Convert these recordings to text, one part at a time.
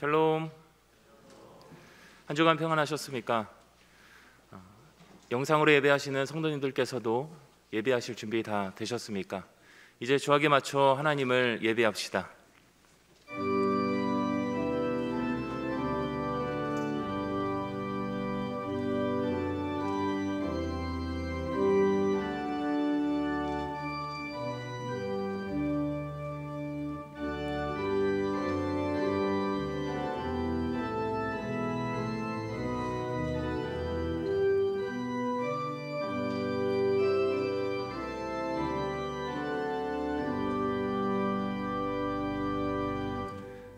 샬롬. 한 주간 평안하셨습니까? 영상으로 예배하시는 성도님들께서도 예배하실 준비 다 되셨습니까? 이제 주악에 맞춰 하나님을 예배합시다.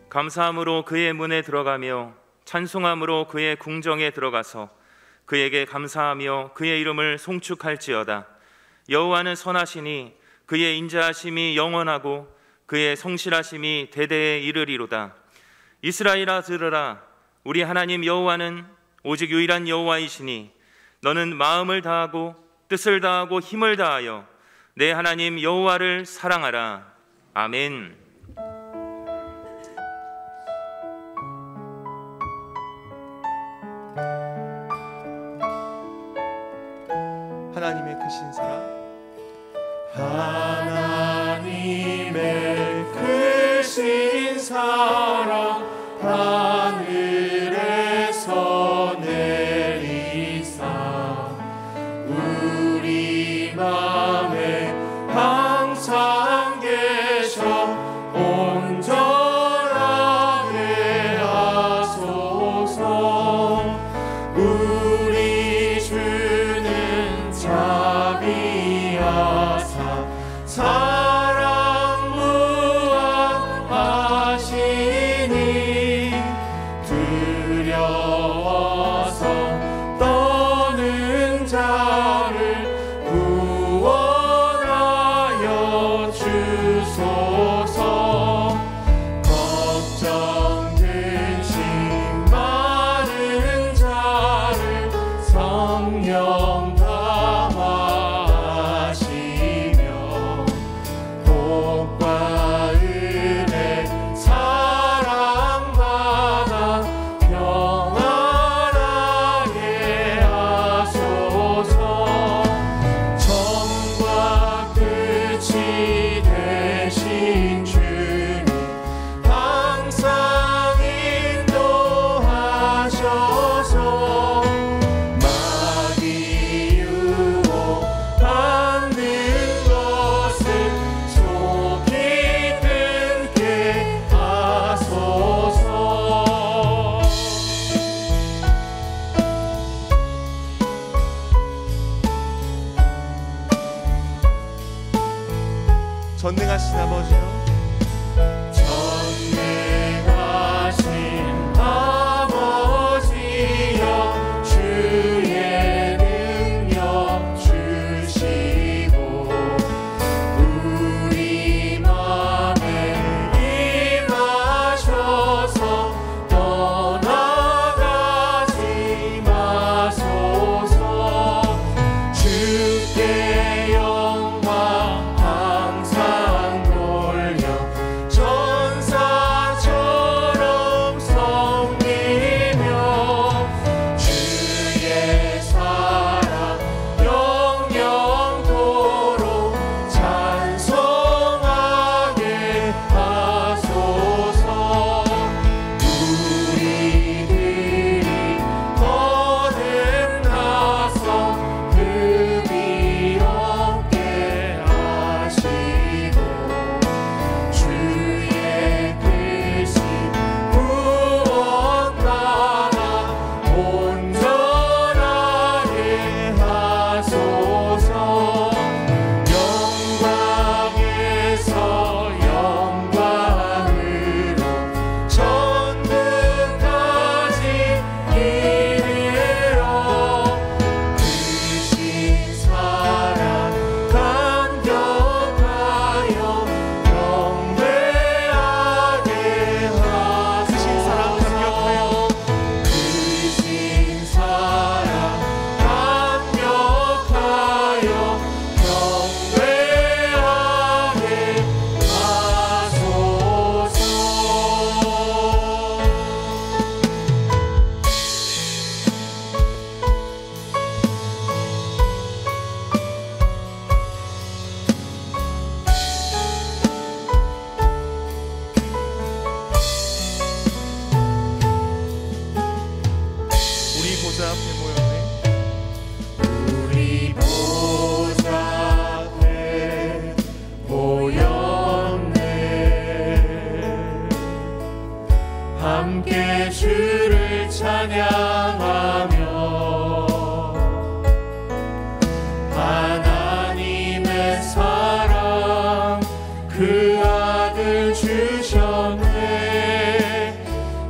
감사함으로 그의 문에 들어가며 찬송함으로 그의 궁정에 들어가서 그에게 감사하며 그의 이름을 송축할지어다. 여호와는 선하시니 그의 인자하심이 영원하고 그의 성실하심이 대대에 이르리로다. 이스라엘아 들으라. 우리 하나님 여호와는 오직 유일한 여호와이시니 너는 마음을 다하고 뜻을 다하고 힘을 다하여 내 하나님 여호와를 사랑하라. 아멘. 하나님의 크신 사랑, 하나님의 크신 사랑 하늘에서 내리사 우리 맘에 항상 계셔 온전하게 하소서. 우리 주는 자비하사 사랑 무한하시니 두려워서 떠는 자를 구원하여 주소서. 걱정 근심 많은 자를 성령 담아하시며 복과 은혜 사랑받아 평안하게 하소서. 처음과 끝이 되신 주님 항상 인도하셔서 마귀 유혹받는 것을 속히 끊게 하소서. 전능하신 아버지여, 전능하신 아버지여 주의 능력 주시고 우리 맘에 임하셔서 떠나가지 마소서. 주께 영광 항상 돌리며 함께 주를 찬양하며 하나님의 사랑 그 아들 주셨네.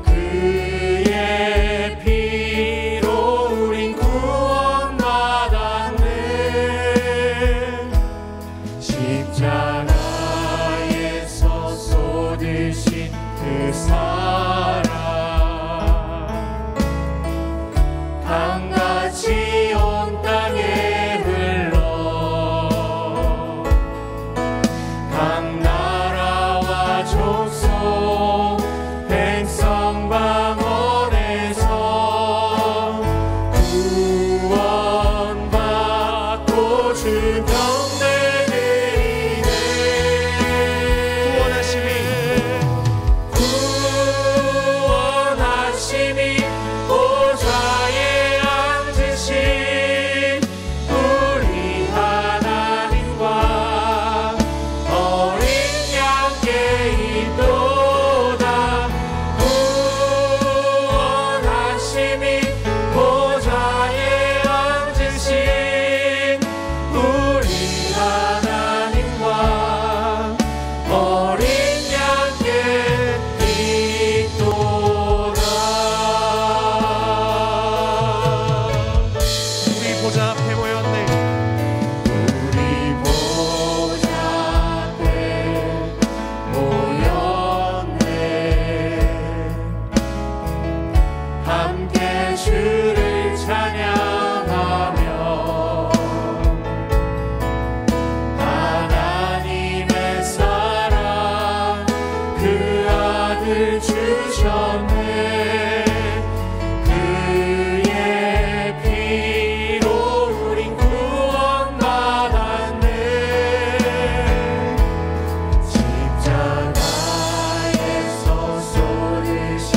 그의 피로 우린 구원받았네. 십자가에서 쏟으신 그 사랑 강같이 온 땅에 흘러 각 나라와 족속 백성 방언에서 구원받고 주 경배 드리네. 구원하심이 보좌에 앉으신 우리 하나님과 어린 양께 있도다. 구원하심이 보좌에 앉으신 우리 하나님과 어린 양께 있도다. 우리 보좌 앞에 모였네. 우리 보좌 앞에 모였네. 함께 주를 찬양하며 하나님의 사랑 그 아들 주셨네. 그의 피로 우린 구원받았네. 십자가에서 쏟으신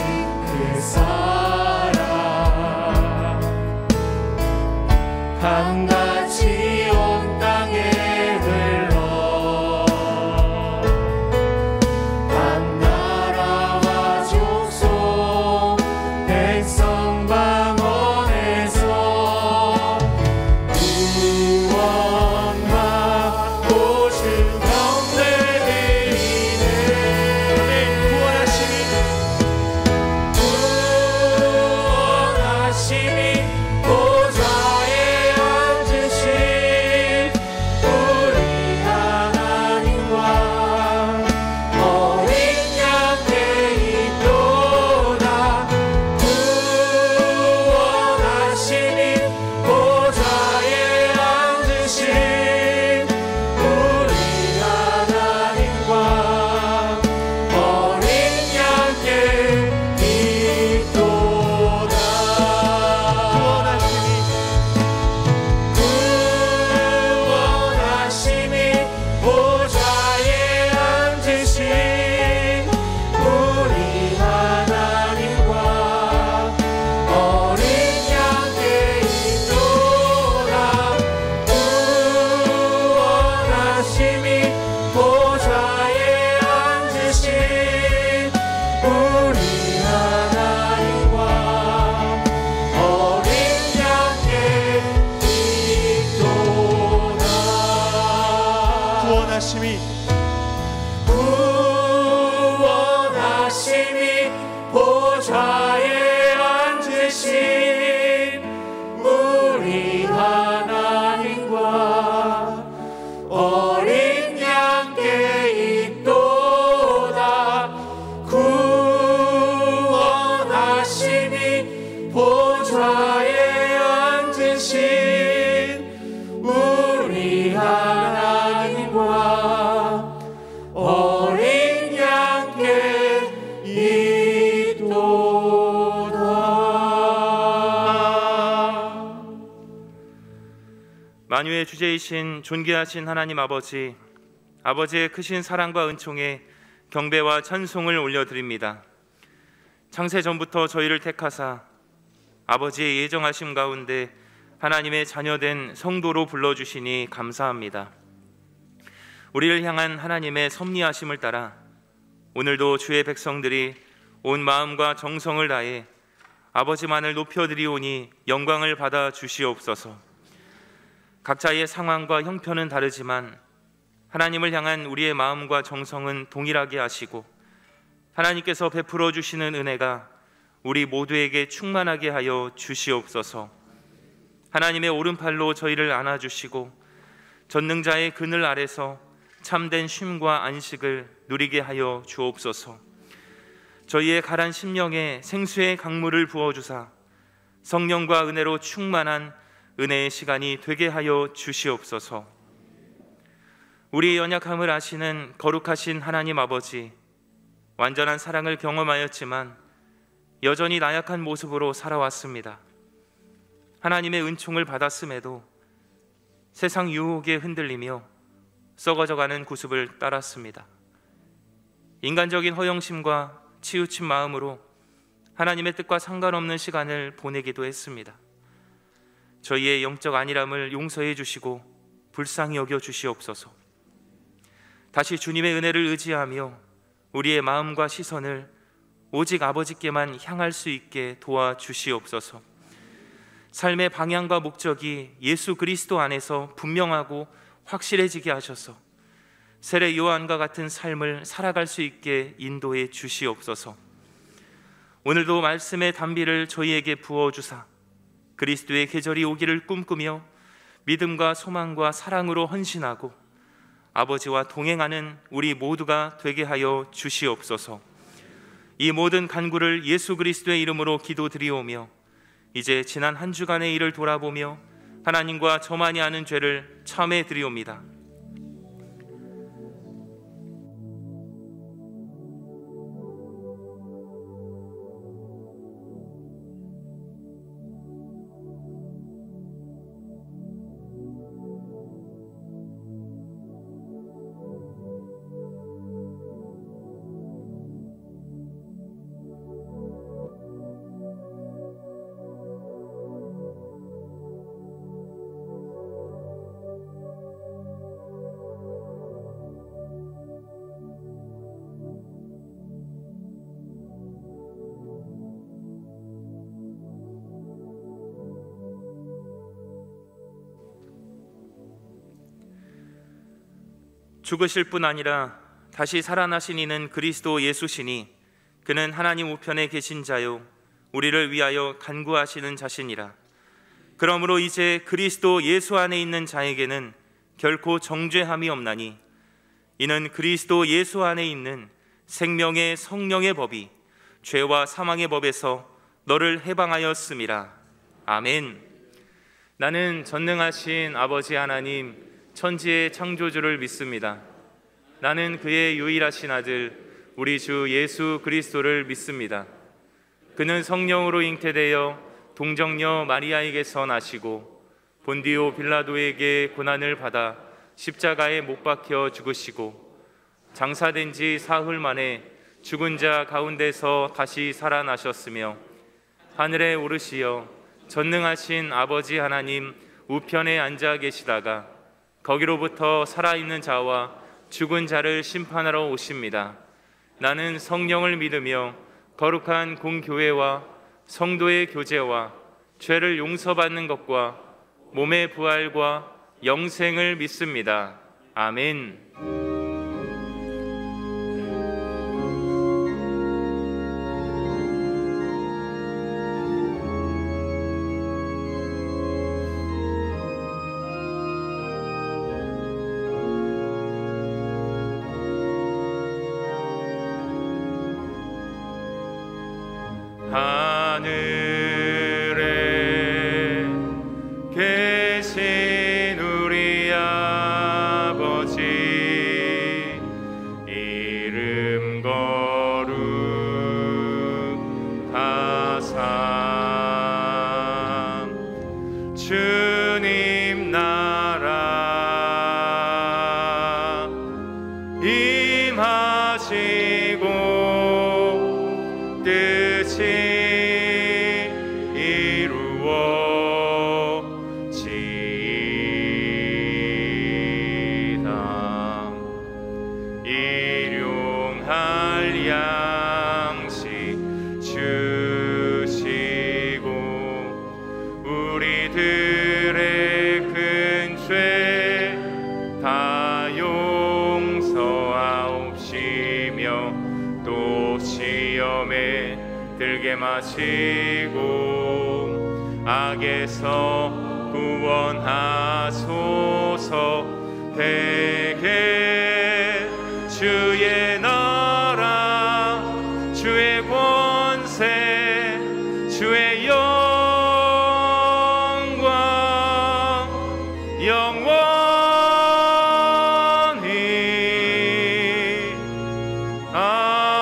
그 사랑 강같이 온 땅에 흘러 각 나라와 족속 백성 방언에서 구원받고 주 경배 드리네. 구원하심이 보좌에 앉으신 우리 하나님과 어린 양께 있도다. 구원하심이 보좌에 앉으신 우리 하나님과 어린 양께 있도다. 구원하심이 보좌에 앉으신 우리 하나님과 어린 양께 있도다. 구원하심이 보좌에 앉으신 우리 하나님과 어린 양께 있도다. 구원하심이 보좌에 앉으신 우리 하나님과 어린 양께 있도다. 구원하심이 보좌에 앉으신 우리 하나님과 어린 양께 있도다. 만유의 주제이신 존귀하신 하나님 아버지, 아버지의 크신 사랑과 은총에 경배와 찬송을 올려드립니다. 창세 전부터 저희를 택하사 아버지의 예정하심 가운데 하나님의 자녀된 성도로 불러주시니 감사합니다. 우리를 향한 하나님의 섭리하심을 따라 오늘도 주의 백성들이 온 마음과 정성을 다해 아버지만을 높여드리오니 영광을 받아 주시옵소서. 각자의 상황과 형편은 다르지만 하나님을 향한 우리의 마음과 정성은 동일하게 하시고 하나님께서 베풀어 주시는 은혜가 우리 모두에게 충만하게 하여 주시옵소서. 하나님의 오른팔로 저희를 안아주시고 전능자의 그늘 아래서 참된 쉼과 안식을 누리게 하여 주옵소서. 저희의 가란 심령에 생수의 강물을 부어주사 성령과 은혜로 충만한 은혜의 시간이 되게 하여 주시옵소서. 우리의 연약함을 아시는 거룩하신 하나님 아버지, 완전한 사랑을 경험하였지만 여전히 나약한 모습으로 살아왔습니다. 하나님의 은총을 받았음에도 세상 유혹에 흔들리며 썩어져가는 구습을 따랐습니다. 인간적인 허영심과 치우친 마음으로 하나님의 뜻과 상관없는 시간을 보내기도 했습니다. 저희의 영적 안일함을 용서해 주시고 불쌍히 여겨 주시옵소서. 다시 주님의 은혜를 의지하며 우리의 마음과 시선을 오직 아버지께만 향할 수 있게 도와주시옵소서. 삶의 방향과 목적이 예수 그리스도 안에서 분명하고 확실해지게 하셔서 세례 요한과 같은 삶을 살아갈 수 있게 인도해 주시옵소서. 오늘도 말씀의 단비를 저희에게 부어주사 그리스도의 계절이 오기를 꿈꾸며 믿음과 소망과 사랑으로 헌신하고 아버지와 동행하는 우리 모두가 되게 하여 주시옵소서. 이 모든 간구를 예수 그리스도의 이름으로 기도드리오며 이제 지난 한 주간의 일을 돌아보며 하나님과 저만이 아는 죄를 참해 드리옵니다. 죽으실 뿐 아니라 다시 살아나신 이는 그리스도 예수시니 그는 하나님 우편에 계신 자요 우리를 위하여 간구하시는 자시니라. 그러므로 이제 그리스도 예수 안에 있는 자에게는 결코 정죄함이 없나니 이는 그리스도 예수 안에 있는 생명의 성령의 법이 죄와 사망의 법에서 너를 해방하였음이라. 아멘. 나는 전능하신 아버지 하나님 천지의 창조주를 믿습니다. 나는 그의 유일하신 아들 우리 주 예수 그리스도를 믿습니다. 그는 성령으로 잉태되어 동정녀 마리아에게서 나시고 본디오 빌라도에게 고난을 받아 십자가에 못 박혀 죽으시고 장사된 지 사흘 만에 죽은 자 가운데서 다시 살아나셨으며 하늘에 오르시어 전능하신 아버지 하나님 우편에 앉아 계시다가 거기로부터 살아있는 자와 죽은 자를 심판하러 오십니다. 나는 성령을 믿으며 거룩한 공교회와 성도의 교제와 죄를 용서받는 것과 몸의 부활과 영생을 믿습니다. 아멘. 하늘에 계신 우리 아버지 이름 거룩하사 주님 나라 임하시고 뜻이 시험에 들게 마시고 악에서 구원하소서. 대개 주의 나라 주의 권세 주의 영광 영원히 아멘.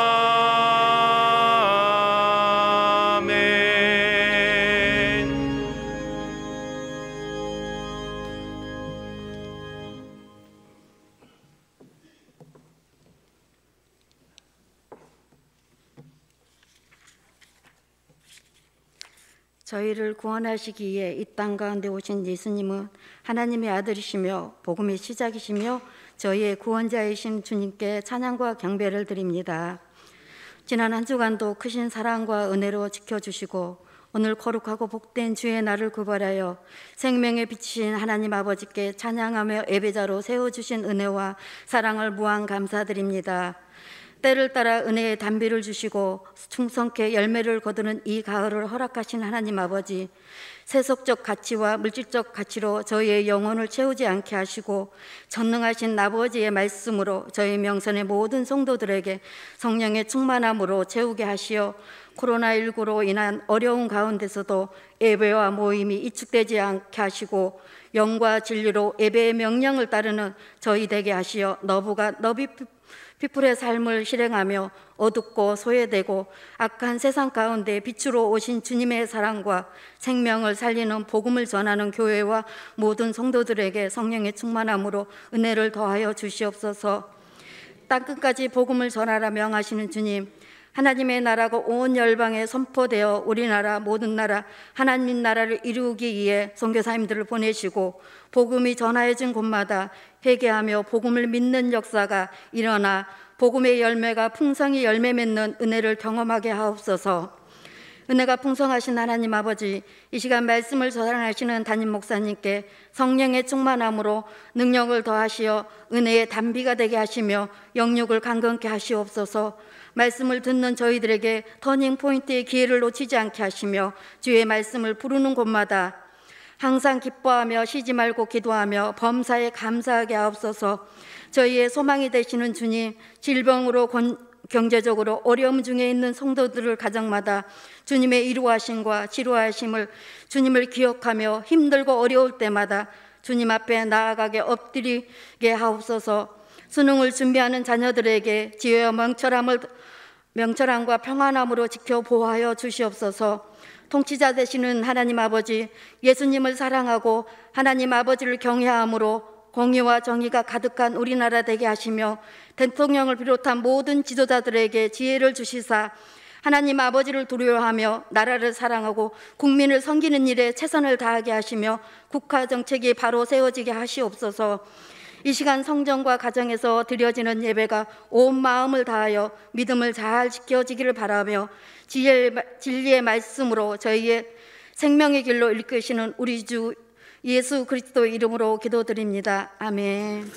저희를 구원하시기 위해 이 땅 가운데 오신 예수님은 하나님의 아들이시며 복음의 시작이시며 저희의 구원자이신 주님께 찬양과 경배를 드립니다. 지난 한 주간도 크신 사랑과 은혜로 지켜주시고 오늘 거룩하고 복된 주의 날을 구별하여 생명에 비치신 하나님 아버지께 찬양하며 예배자로 세워주신 은혜와 사랑을 무한 감사드립니다. 때를 따라 은혜의 단비를 주시고 충성케 열매를 거두는 이 가을을 허락하신 하나님 아버지, 세속적 가치와 물질적 가치로 저희의 영혼을 채우지 않게 하시고 전능하신 아버지의 말씀으로 저희 명선의 모든 성도들에게 성령의 충만함으로 채우게 하시어 코로나19로 인한 어려운 가운데서도 예배와 모임이 이축되지 않게 하시고 영과 진리로 예배의 명령을 따르는 저희 되게 하시어 너비 피플의 삶을 실행하며 어둡고 소외되고 악한 세상 가운데 빛으로 오신 주님의 사랑과 생명을 살리는 복음을 전하는 교회와 모든 성도들에게 성령의 충만함으로 은혜를 더하여 주시옵소서. 땅끝까지 복음을 전하라 명하시는 주님, 하나님의 나라가 온 열방에 선포되어 우리나라 모든 나라 하나님 나라를 이루기 위해 선교사님들을 보내시고 복음이 전하여진 곳마다 회개하며 복음을 믿는 역사가 일어나 복음의 열매가 풍성히 열매 맺는 은혜를 경험하게 하옵소서. 은혜가 풍성하신 하나님 아버지, 이 시간 말씀을 전하시는 담임 목사님께 성령의 충만함으로 능력을 더하시어 은혜의 단비가 되게 하시며 영육을 강건케 하시옵소서. 말씀을 듣는 저희들에게 터닝 포인트의 기회를 놓치지 않게 하시며 주의 말씀을 부르는 곳마다 항상 기뻐하며 쉬지 말고 기도하며 범사에 감사하게 하옵소서. 저희의 소망이 되시는 주님, 질병으로 경제적으로 어려움 중에 있는 성도들을 가정마다 주님의 이루하심과 치료하심을 주님을 기억하며 힘들고 어려울 때마다 주님 앞에 나아가게 엎드리게 하옵소서. 수능을 준비하는 자녀들에게 지혜와 명철함과 평안함으로 지켜 보호하여 주시옵소서. 통치자 되시는 하나님 아버지, 예수님을 사랑하고 하나님 아버지를 경외함으로 공의와 정의가 가득한 우리나라 되게 하시며 대통령을 비롯한 모든 지도자들에게 지혜를 주시사 하나님 아버지를 두려워하며 나라를 사랑하고 국민을 섬기는 일에 최선을 다하게 하시며 국가 정책이 바로 세워지게 하시옵소서. 이 시간 성전과 가정에서 드려지는 예배가 온 마음을 다하여 믿음을 잘 지켜지기를 바라며 진리의 말씀으로 저희의 생명의 길로 이끄시는 우리 주 예수 그리스도 이름으로 기도드립니다. 아멘.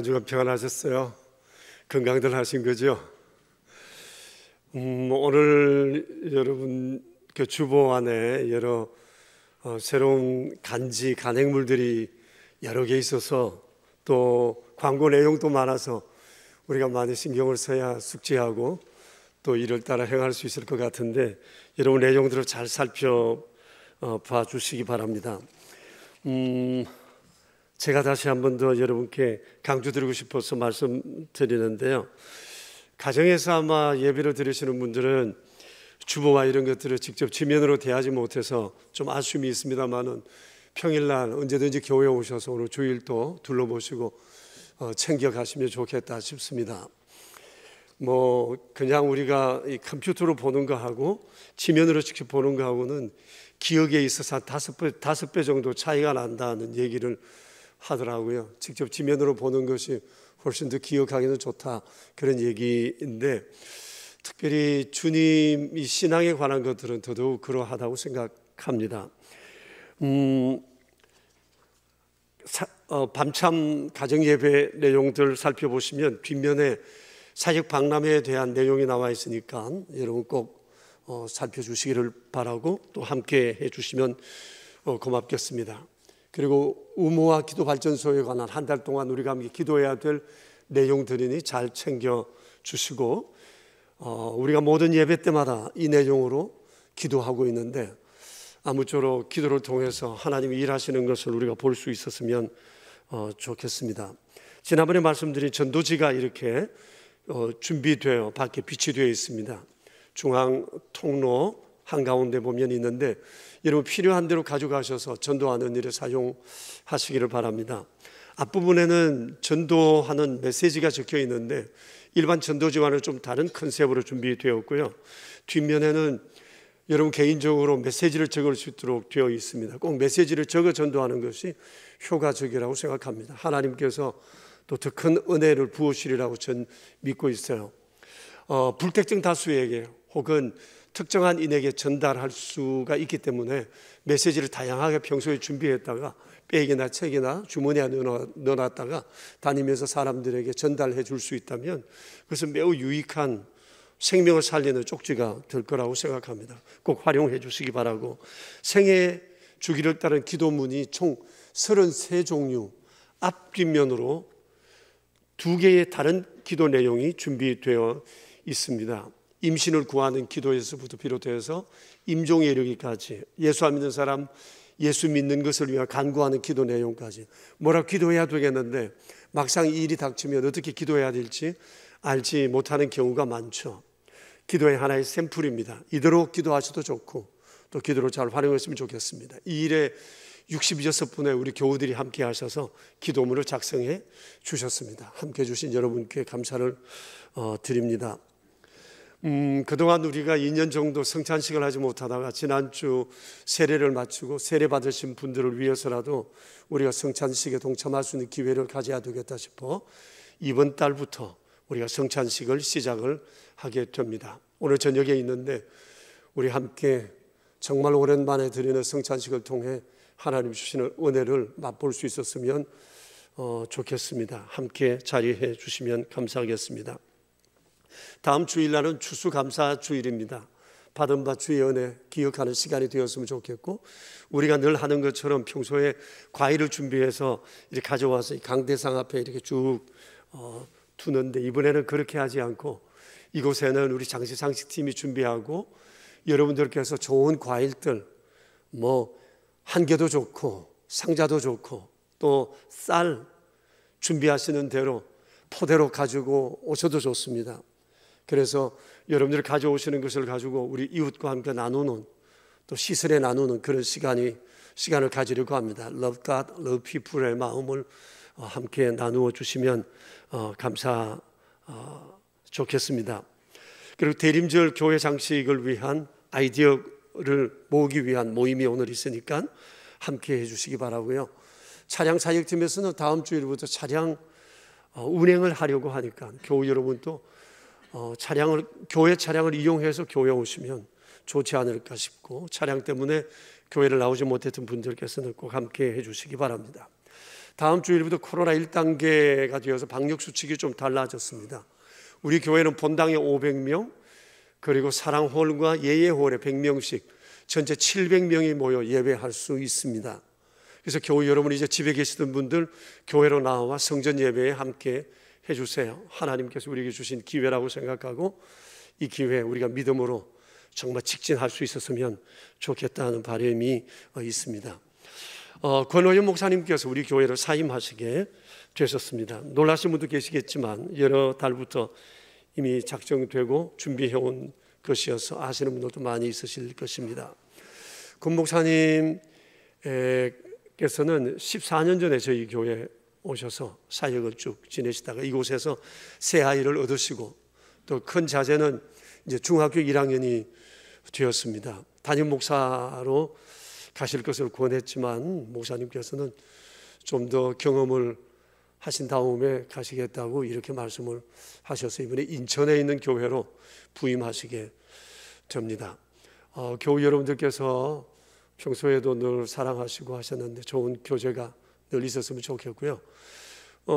한 주간 평안하셨어요? 건강들 하신 거죠? 오늘 여러분 그 주보 안에 여러 새로운 간지 간행물들이 여러 개 있어서 또 광고 내용도 많아서 우리가 많이 신경을 써야 숙지하고 또 이를 따라 행할 수 있을 것 같은데 여러분 내용들을 잘 살펴봐 주시기 바랍니다. 제가 다시 한 번 더 여러분께 강조드리고 싶어서 말씀드리는데요. 가정에서 아마 예배를 드리시는 분들은 주보와 이런 것들을 직접 지면으로 대하지 못해서 좀 아쉬움이 있습니다만은 평일날 언제든지 교회에 오셔서 오늘 주일도 둘러보시고 챙겨가시면 좋겠다 싶습니다. 그냥 우리가 이 컴퓨터로 보는 거하고 지면으로 직접 보는 거하고는 기억에 있어서 한 5배 정도 차이가 난다는 얘기를 하더라고요. 직접 지면으로 보는 것이 훨씬 더 기억하기는 좋다, 그런 얘기인데 특별히 주님이 신앙에 관한 것들은 더더욱 그러하다고 생각합니다. 밤참 가정예배 내용들 살펴보시면 뒷면에 사역 박람회에 대한 내용이 나와 있으니까 여러분 꼭 살펴주시기를 바라고 또 함께 해주시면 고맙겠습니다. 그리고 우모와 기도발전소에 관한 한 달 동안 우리가 함께 기도해야 될 내용들이니 잘 챙겨주시고 우리가 모든 예배 때마다 이 내용으로 기도하고 있는데 아무쪼록 기도를 통해서 하나님이 일하시는 것을 우리가 볼 수 있었으면 좋겠습니다. 지난번에 말씀드린 전도지가 이렇게 준비되어 밖에 비치되어 있습니다. 중앙 통로 한가운데 보면 있는데 여러분 필요한 대로 가져가셔서 전도하는 일에 사용하시기를 바랍니다. 앞부분에는 전도하는 메시지가 적혀 있는데 일반 전도지와는 좀 다른 컨셉으로 준비되었고요. 뒷면에는 여러분 개인적으로 메시지를 적을 수 있도록 되어 있습니다. 꼭 메시지를 적어 전도하는 것이 효과적이라고 생각합니다. 하나님께서 또 더 큰 은혜를 부으시리라고 전 믿고 있어요. 불특정 다수에게 혹은 특정한 인에게 전달할 수가 있기 때문에 메시지를 다양하게 평소에 준비했다가 백이나 책이나 주머니에 넣어놨다가 다니면서 사람들에게 전달해 줄 수 있다면 그것은 매우 유익한 생명을 살리는 쪽지가 될 거라고 생각합니다. 꼭 활용해 주시기 바라고, 생애 주기를 따른 기도문이 총 33종류 앞 뒷면으로 2개의 다른 기도 내용이 준비되어 있습니다. 임신을 구하는 기도에서부터 비롯해서 임종에 이르기까지, 예수 안 믿는 사람 예수 믿는 것을 위해 간구하는 기도 내용까지, 뭐라고 기도해야 되겠는데 막상 이 일이 닥치면 어떻게 기도해야 될지 알지 못하는 경우가 많죠. 기도의 하나의 샘플입니다. 이대로 기도하셔도 좋고 또 기도를 잘 활용했으면 좋겠습니다. 이 일에 66분의 우리 교우들이 함께 하셔서 기도문을 작성해 주셨습니다. 함께 해주신 여러분께 감사를 드립니다. 그동안 우리가 2년 정도 성찬식을 하지 못하다가 지난주 세례를 마치고 세례 받으신 분들을 위해서라도 우리가 성찬식에 동참할 수 있는 기회를 가져야 되겠다 싶어 이번 달부터 우리가 성찬식을 시작을 하게 됩니다. 오늘 저녁에 있는데 우리 함께 정말 오랜만에 드리는 성찬식을 통해 하나님 주시는 은혜를 맛볼 수 있었으면 좋겠습니다. 함께 자리해 주시면 감사하겠습니다. 다음 주일날은 추수감사 주일입니다. 받은 바 주의 은혜 기억하는 시간이 되었으면 좋겠고, 우리가 늘 하는 것처럼 평소에 과일을 준비해서 이렇게 가져와서 강대상 앞에 이렇게 쭉 두는데 이번에는 그렇게 하지 않고 이곳에는 우리 장시상식팀이 준비하고 여러분들께서 좋은 과일들 한 개도 좋고 상자도 좋고 또 쌀 준비하시는 대로 포대로 가지고 오셔도 좋습니다. 그래서 여러분들이 가져오시는 것을 가지고 우리 이웃과 함께 나누는, 또 시설에 나누는 그런 시간을 가지려고 합니다. Love God, Love People의 마음을 함께 나누어 주시면 좋겠습니다. 그리고 대림절 교회 장식을 위한 아이디어를 모으기 위한 모임이 오늘 있으니까 함께 해주시기 바라고요. 차량 사역팀에서는 다음 주일부터 차량 운행을 하려고 하니까 교우 여러분도 교회 차량을 이용해서 교회 오시면 좋지 않을까 싶고, 차량 때문에 교회를 나오지 못했던 분들께서는 꼭 함께 해주시기 바랍니다. 다음 주일부터 코로나 1단계가 되어서 방역 수칙이 좀 달라졌습니다. 우리 교회는 본당에 500명, 그리고 사랑홀과 예예홀에 100명씩 전체 700명이 모여 예배할 수 있습니다. 그래서 교회 여러분, 이제 집에 계시던 분들 교회로 나와 성전 예배에 함께 해주세요. 하나님께서 우리에게 주신 기회라고 생각하고 이 기회에 우리가 믿음으로 정말 직진할 수 있었으면 좋겠다는 바람이 있습니다. 권호연 목사님께서 우리 교회를 사임하시게 되셨습니다. 놀라신 분도 계시겠지만 여러 달부터 이미 작정되고 준비해온 것이어서 아시는 분들도 많이 있으실 것입니다. 권 목사님께서는 14년 전에 저희 교회에 오셔서 사역을 쭉 지내시다가 이곳에서 새 아이를 얻으시고 또 큰 자제는 이제 중학교 1학년이 되었습니다. 담임 목사로 가실 것을 권했지만 목사님께서는 좀 더 경험을 하신 다음에 가시겠다고 이렇게 말씀을 하셔서 이번에 인천에 있는 교회로 부임하시게 됩니다. 교우 여러분들께서 평소에도 늘 사랑하시고 하셨는데 좋은 교제가 늘 있었으면 좋겠고요.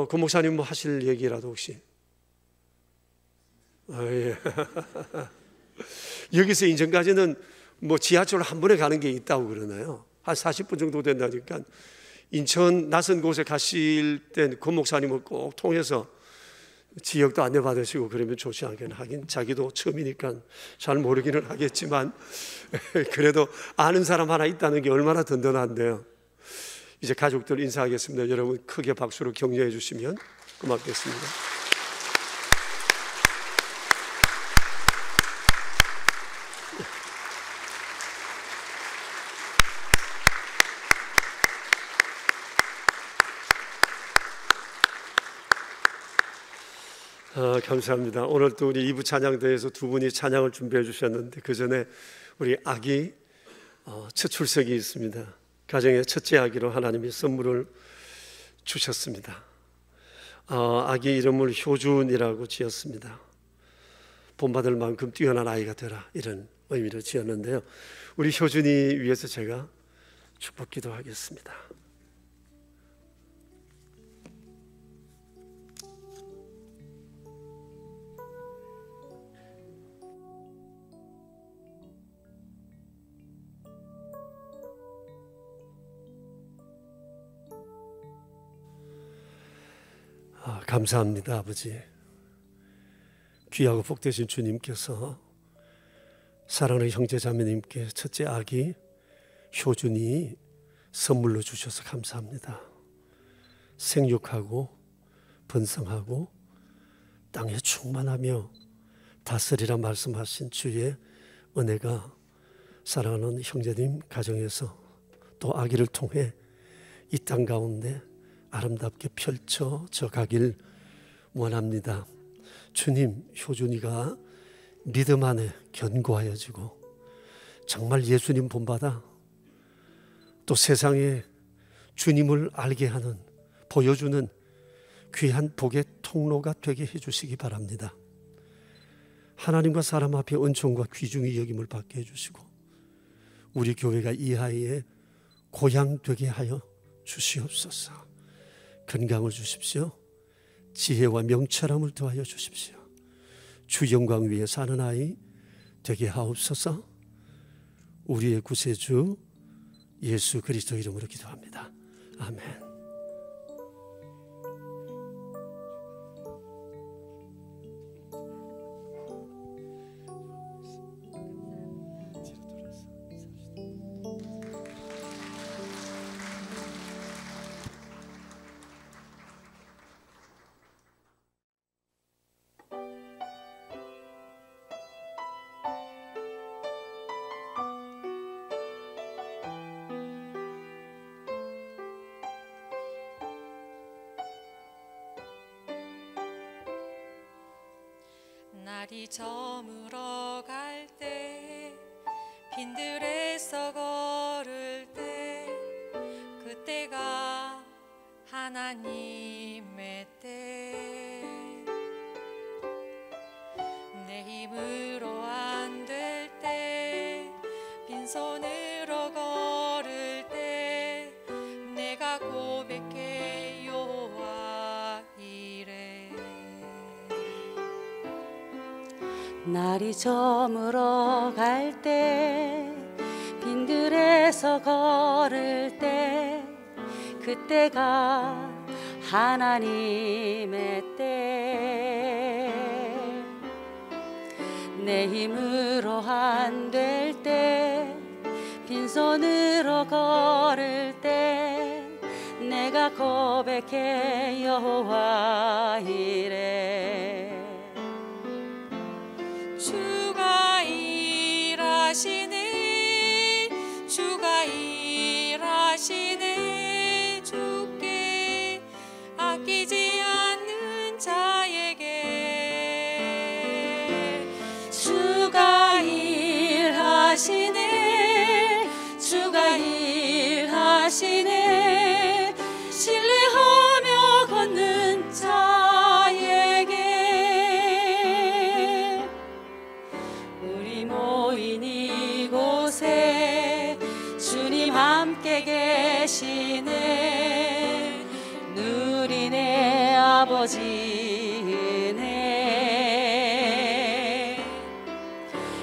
그 목사님 뭐 하실 얘기라도 혹시? 예. 여기서 인천까지는 뭐 지하철 한 번에 가는 게 있다고 그러나요? 한 40분 정도 된다니까. 인천 낯선 곳에 가실 땐 그 목사님을 꼭 통해서 지역도 안내받으시고 그러면 좋지 않겠나. 하긴 자기도 처음이니까 잘 모르기는 하겠지만 그래도 아는 사람 하나 있다는 게 얼마나 든든한데요. 이제 가족들 인사하겠습니다. 여러분 크게 박수로 격려해 주시면 고맙겠습니다. 감사합니다. 오늘 또 우리 2부 찬양대에서 두 분이 찬양을 준비해 주셨는데 그 전에 우리 아기 첫 출석이 있습니다. 가정의 첫째 아기로 하나님이 선물을 주셨습니다. 아기 이름을 효준이라고 지었습니다. 본받을 만큼 뛰어난 아이가 되라, 이런 의미로 지었는데요. 우리 효준이 위해서 제가 축복 기도하겠습니다. 감사합니다, 아버지. 귀하고 복되신 주님께서 사랑하는 형제자매님께 첫째 아기 효준이 선물로 주셔서 감사합니다. 생육하고 번성하고 땅에 충만하며 다스리라 말씀하신 주의 은혜가 사랑하는 형제님 가정에서 또 아기를 통해 이 땅 가운데 아름답게 펼쳐져 가길 원합니다. 주님, 효준이가 믿음 안에 견고하여지고 정말 예수님 본받아 또 세상에 주님을 알게 하는, 보여주는 귀한 복의 통로가 되게 해주시기 바랍니다. 하나님과 사람 앞에 은총과 귀중히 여김을 받게 해주시고 우리 교회가 이 아이의 고향 되게 하여 주시옵소서. 건강을 주십시오. 지혜와 명철함을 더하여 주십시오. 주 영광 위에 사는 아이 되게 하옵소서. 우리의 구세주 예수 그리스도 이름으로 기도합니다. 아멘. 날이 저물어 갈 때 빈들에서 걸을 때 그때가 하나님의 때 내 힘으로 안 될 때 빈손으로 걸을 때 내가 고백해 날이 저물어 갈 때 빈들에서 걸을 때 그때가 하나님의 때 내 힘으로 안 될 때 빈손으로 걸을 때 내가 고백해 여호와 이래 주가 일하시네 주가 일하시네 주께 아끼지 않는 자에게 주가 일하시네 주가 일하시네 신뢰하며 걷는 자에게 우리 모인 이곳에 주님 함께 계시네 누리네 아버지네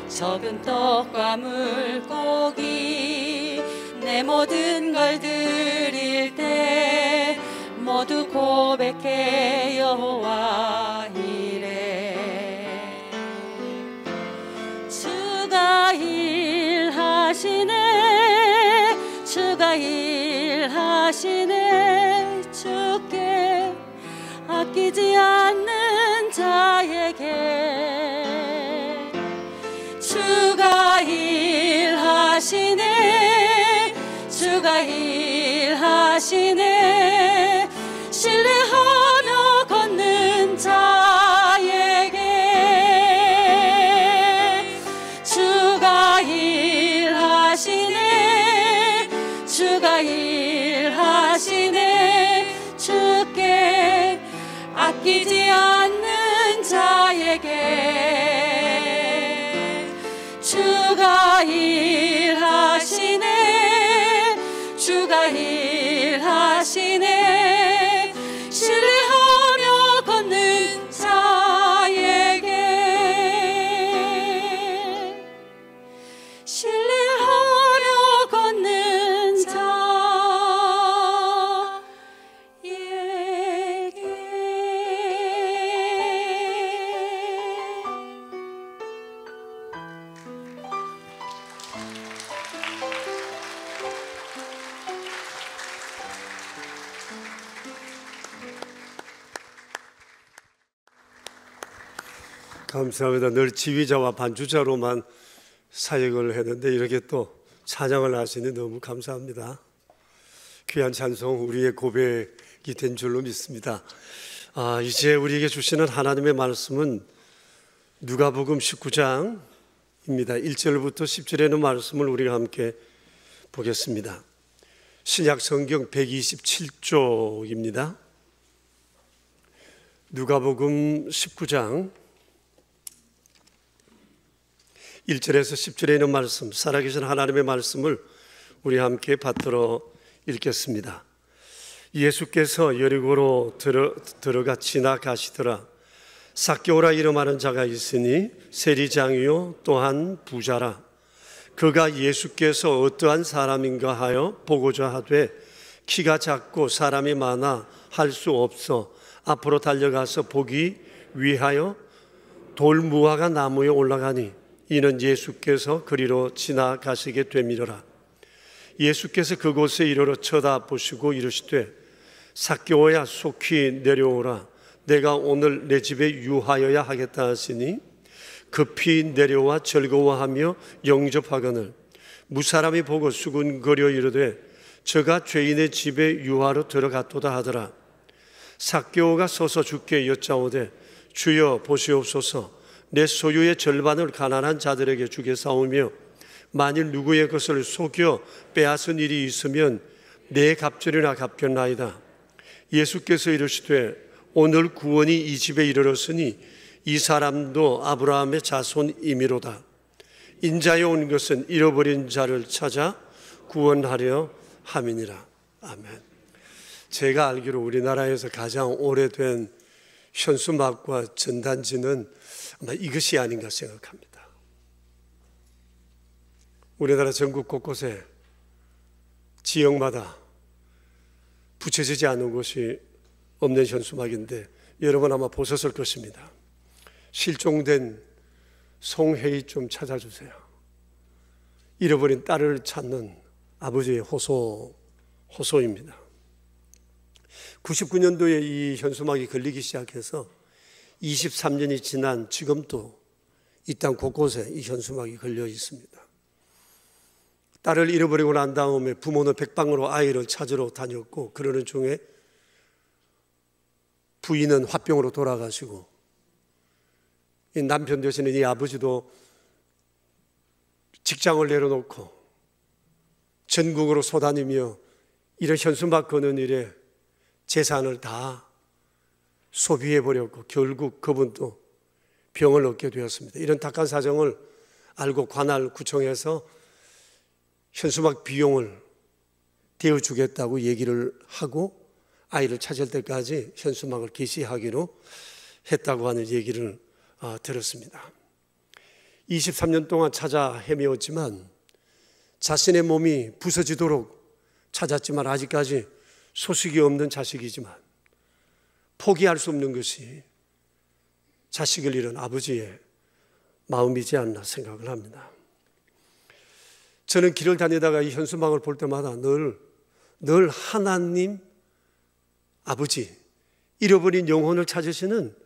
적은 떡과 물고기 내 모든 걸 드릴 때 모두 고백해 여호와 이래 주가 일하시네 주가 일하시네 주께 아끼지 않는 자에게 주가 일하시네 주가 일하시네 신뢰하며 걷는 자에게 주가 일하시네 주가 일하시네 주께 아끼지 않는 자에게 주가 일하시네 주가 일하시네 신뢰하며 걷는 자에게 신뢰하며 걷는 감사합니다. 늘 지휘자와 반주자로만 사역을 했는데 이렇게 또 찬양을 하시니 너무 감사합니다. 귀한 찬송 우리의 고백이 된 줄로 믿습니다. 이제 우리에게 주시는 하나님의 말씀은 누가복음 19장입니다. 1절부터 10절에 있는 말씀을 우리가 함께 보겠습니다. 신약 성경 127쪽입니다. 누가복음 19장 1절에서 10절에 있는 말씀, 살아계신 하나님의 말씀을 우리 함께 받들어 읽겠습니다. 예수께서 여리고로 들어가 지나가시더라. 삭개오라 이름하는 자가 있으니 세리장이요 또한 부자라. 그가 예수께서 어떠한 사람인가 하여 보고자 하되 키가 작고 사람이 많아 할 수 없어 앞으로 달려가서 보기 위하여 돌무화과 나무에 올라가니 이는 예수께서 그리로 지나가시게 되밀어라. 예수께서 그곳에 이르러 쳐다보시고 이르시되 삭개오야 속히 내려오라. 내가 오늘 내 집에 유하여야 하겠다 하시니 급히 내려와 즐거워하며 영접하거늘 무사람이 보고 수군거려 이르되 저가 죄인의 집에 유하러 들어갔도다 하더라. 삭개오가 서서 주께 여짜오되 주여 보시옵소서. 내 소유의 절반을 가난한 자들에게 주겠사오며 만일 누구의 것을 속여 빼앗은 일이 있으면 내 갑절이나 갚겠나이다. 예수께서 이르시되 오늘 구원이 이 집에 이르렀으니 이 사람도 아브라함의 자손이미로다. 인자에 온 것은 잃어버린 자를 찾아 구원하려 함이니라. 아멘. 제가 알기로 우리나라에서 가장 오래된 현수막과 전단지는 아마 이것이 아닌가 생각합니다. 우리나라 전국 곳곳에 지역마다 붙여지지 않은 곳이 없는 현수막인데 여러분 아마 보셨을 것입니다. 실종된 송혜이 좀 찾아주세요. 잃어버린 딸을 찾는 아버지의 호소입니다. 99년도에 이 현수막이 걸리기 시작해서 23년이 지난 지금도 이 땅 곳곳에 이 현수막이 걸려 있습니다. 딸을 잃어버리고 난 다음에 부모는 백방으로 아이를 찾으러 다녔고, 그러는 중에 부인은 화병으로 돌아가시고, 이 남편 되시는 이 아버지도 직장을 내려놓고 전국으로 쏘다니며 이런 현수막 거는 일에 재산을 다 소비해버렸고 결국 그분도 병을 얻게 되었습니다. 이런 딱한 사정을 알고 관할구청에서 현수막 비용을 대어주겠다고 얘기를 하고 아이를 찾을 때까지 현수막을 게시하기로 했다고 하는 얘기를 들었습니다. 23년 동안 찾아 헤매었지만 자신의 몸이 부서지도록 찾았지만 아직까지 소식이 없는 자식이지만 포기할 수 없는 것이 자식을 잃은 아버지의 마음이지 않나 생각을 합니다. 저는 길을 다니다가 이 현수막을 볼 때마다 늘 하나님 아버지, 잃어버린 영혼을 찾으시는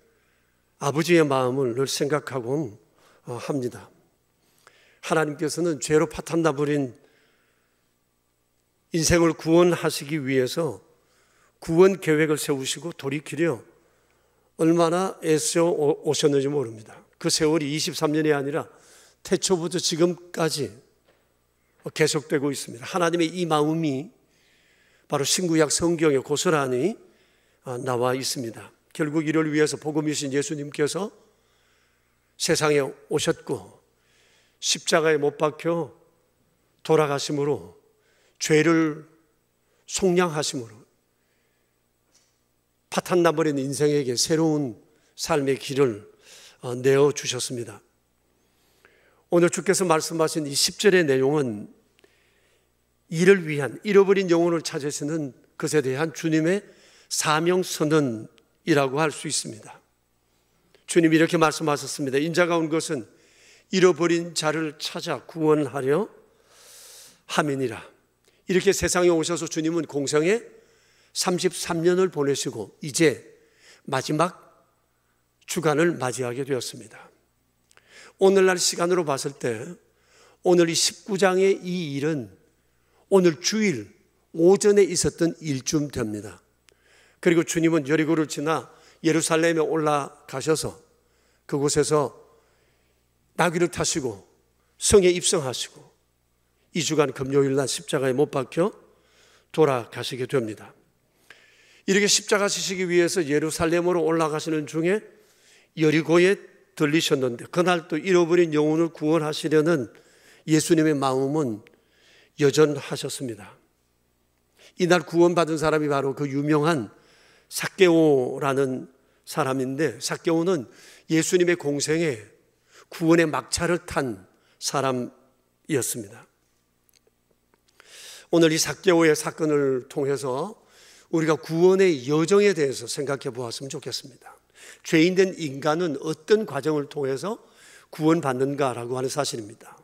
아버지의 마음을 늘 생각하곤 합니다. 하나님께서는 죄로 파탄나 버린 인생을 구원하시기 위해서 구원 계획을 세우시고 돌이키려 얼마나 애써 오셨는지 모릅니다. 그 세월이 23년이 아니라 태초부터 지금까지 계속되고 있습니다. 하나님의 이 마음이 바로 신구약 성경에 고스란히 나와 있습니다. 결국 이를 위해서 복음이신 예수님께서 세상에 오셨고 십자가에 못 박혀 돌아가심으로 죄를 속량하심으로 파탄나버린 인생에게 새로운 삶의 길을 내어주셨습니다. 오늘 주께서 말씀하신 이 10절의 내용은 이를 위한 잃어버린 영혼을 찾으시는 것에 대한 주님의 사명선언이라고 할 수 있습니다. 주님이 이렇게 말씀하셨습니다. 인자가 온 것은 잃어버린 자를 찾아 구원하려 함이니라. 이렇게 세상에 오셔서 주님은 공생에 33년을 보내시고 이제 마지막 주간을 맞이하게 되었습니다. 오늘날 시간으로 봤을 때 오늘 이 19장의 이 일은 오늘 주일 오전에 있었던 일쯤 됩니다. 그리고 주님은 여리고를 지나 예루살렘에 올라가셔서 그곳에서 나귀를 타시고 성에 입성하시고 2주간 금요일날 십자가에 못 박혀 돌아가시게 됩니다. 이렇게 십자가 지시기 위해서 예루살렘으로 올라가시는 중에 여리고에 들리셨는데 그날 또 잃어버린 영혼을 구원하시려는 예수님의 마음은 여전하셨습니다. 이날 구원받은 사람이 바로 그 유명한 삭개오라는 사람인데 삭개오는 예수님의 공생에 구원의 막차를 탄 사람이었습니다. 오늘 이 삭개오의 사건을 통해서 우리가 구원의 여정에 대해서 생각해 보았으면 좋겠습니다. 죄인된 인간은 어떤 과정을 통해서 구원받는가라고 하는 사실입니다.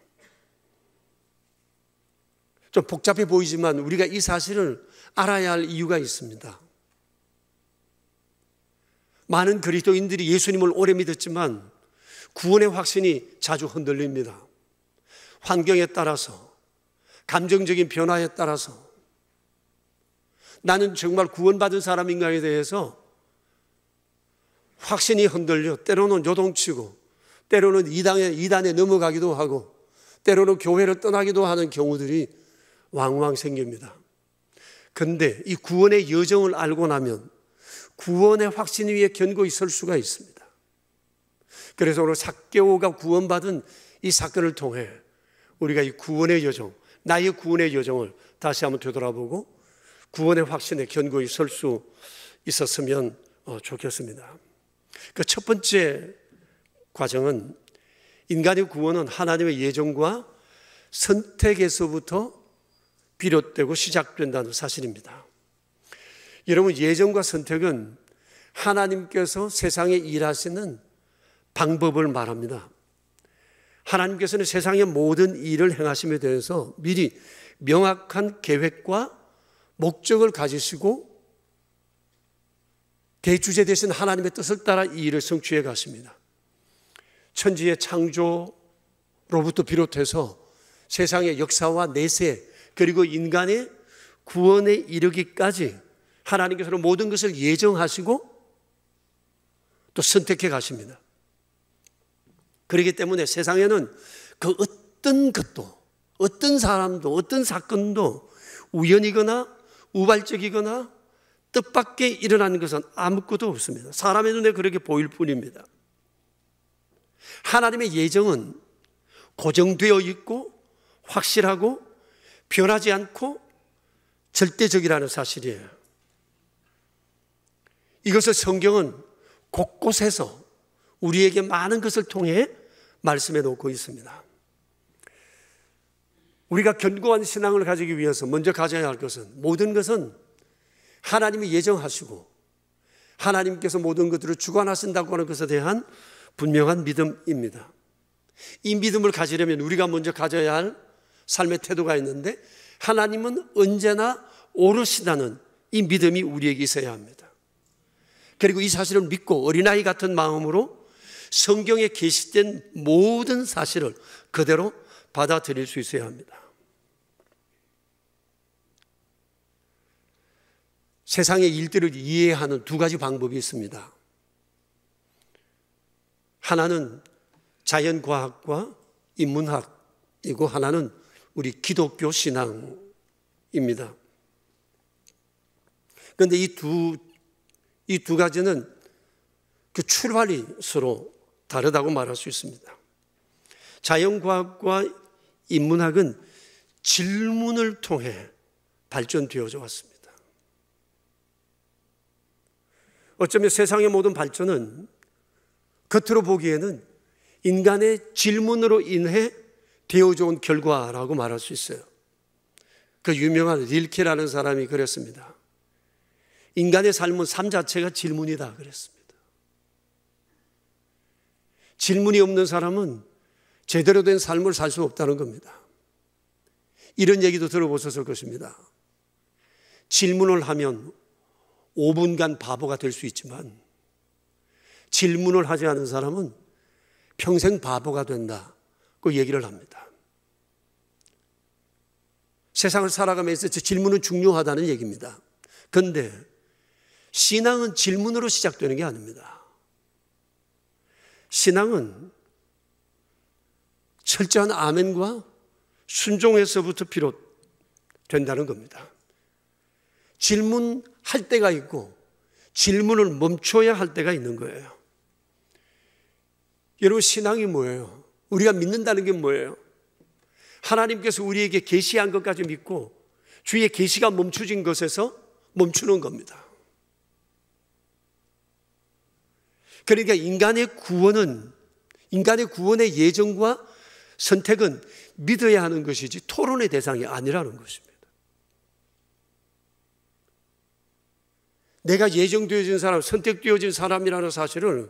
좀 복잡해 보이지만 우리가 이 사실을 알아야 할 이유가 있습니다. 많은 그리스도인들이 예수님을 오래 믿었지만 구원의 확신이 자주 흔들립니다. 환경에 따라서, 감정적인 변화에 따라서 나는 정말 구원받은 사람인가에 대해서 확신이 흔들려 때로는 요동치고 때로는 이단에 넘어가기도 하고 때로는 교회를 떠나기도 하는 경우들이 왕왕 생깁니다. 그런데 이 구원의 여정을 알고 나면 구원의 확신 위에 견고히 설 수가 있습니다. 그래서 오늘 삭개오가 구원받은 이 사건을 통해 우리가 이 구원의 여정, 나의 구원의 여정을 다시 한번 되돌아보고 구원의 확신에 견고히 설 수 있었으면 좋겠습니다. 그 첫 번째 과정은 인간의 구원은 하나님의 예정과 선택에서부터 비롯되고 시작된다는 사실입니다. 여러분, 예정과 선택은 하나님께서 세상에 일하시는 방법을 말합니다. 하나님께서는 세상의 모든 일을 행하심에 대해서 미리 명확한 계획과 목적을 가지시고 대주제 되신 하나님의 뜻을 따라 이 일을 성취해 가십니다. 천지의 창조로부터 비롯해서 세상의 역사와 내세, 그리고 인간의 구원에 이르기까지 하나님께서는 모든 것을 예정하시고 또 선택해 가십니다. 그렇기 때문에 세상에는 그 어떤 것도, 어떤 사람도, 어떤 사건도 우연이거나 우발적이거나 뜻밖의 일어나는 것은 아무것도 없습니다. 사람의 눈에 그렇게 보일 뿐입니다. 하나님의 예정은 고정되어 있고 확실하고 변하지 않고 절대적이라는 사실이에요. 이것을 성경은 곳곳에서 우리에게 많은 것을 통해 말씀해 놓고 있습니다. 우리가 견고한 신앙을 가지기 위해서 먼저 가져야 할 것은, 모든 것은 하나님이 예정하시고 하나님께서 모든 것들을 주관하신다고 하는 것에 대한 분명한 믿음입니다. 이 믿음을 가지려면 우리가 먼저 가져야 할 삶의 태도가 있는데, 하나님은 언제나 옳으시다는 이 믿음이 우리에게 있어야 합니다. 그리고 이 사실을 믿고 어린아이 같은 마음으로 성경에 계시된 모든 사실을 그대로 받아들일 수 있어야 합니다. 세상의 일들을 이해하는 두 가지 방법이 있습니다. 하나는 자연과학과 인문학이고, 하나는 우리 기독교 신앙입니다. 그런데 이 두 가지는 그 출발이 서로 다르다고 말할 수 있습니다. 자연과학과 인문학은 질문을 통해 발전되어져 왔습니다. 어쩌면 세상의 모든 발전은 겉으로 보기에는 인간의 질문으로 인해 되어져 온 결과라고 말할 수 있어요. 그 유명한 릴케라는 사람이 그랬습니다. 인간의 삶은 삶 자체가 질문이다 그랬습니다. 질문이 없는 사람은 제대로 된 삶을 살 수 없다는 겁니다. 이런 얘기도 들어보셨을 것입니다. 질문을 하면 5분간 바보가 될 수 있지만 질문을 하지 않은 사람은 평생 바보가 된다고 얘기를 합니다. 세상을 살아가면서 질문은 중요하다는 얘기입니다. 그런데 신앙은 질문으로 시작되는 게 아닙니다. 신앙은 철저한 아멘과 순종에서부터 비롯된다는 겁니다. 질문할 때가 있고 질문을 멈춰야 할 때가 있는 거예요. 여러분, 신앙이 뭐예요? 우리가 믿는다는 게 뭐예요? 하나님께서 우리에게 계시한 것까지 믿고 주의 계시가 멈춰진 것에서 멈추는 겁니다. 그러니까 인간의 구원의 예정과 선택은 믿어야 하는 것이지 토론의 대상이 아니라는 것입니다. 내가 예정되어진 사람, 선택되어진 사람이라는 사실을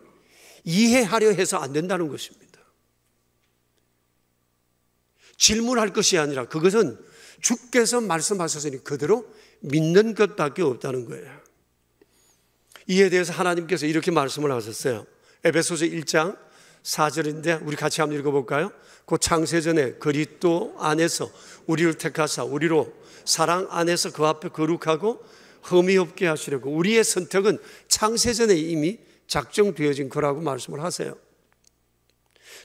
이해하려 해서 안 된다는 것입니다. 질문할 것이 아니라 그것은 주께서 말씀하셨으니 그대로 믿는 것밖에 없다는 거예요. 이에 대해서 하나님께서 이렇게 말씀을 하셨어요. 에베소서 1장 4절인데 우리 같이 한번 읽어볼까요? 그 창세전에 그리스도 안에서 우리를 택하사 우리로 사랑 안에서 그 앞에 거룩하고 흠이 없게 하시려고, 우리의 선택은 창세전에 이미 작정되어진 거라고 말씀을 하세요.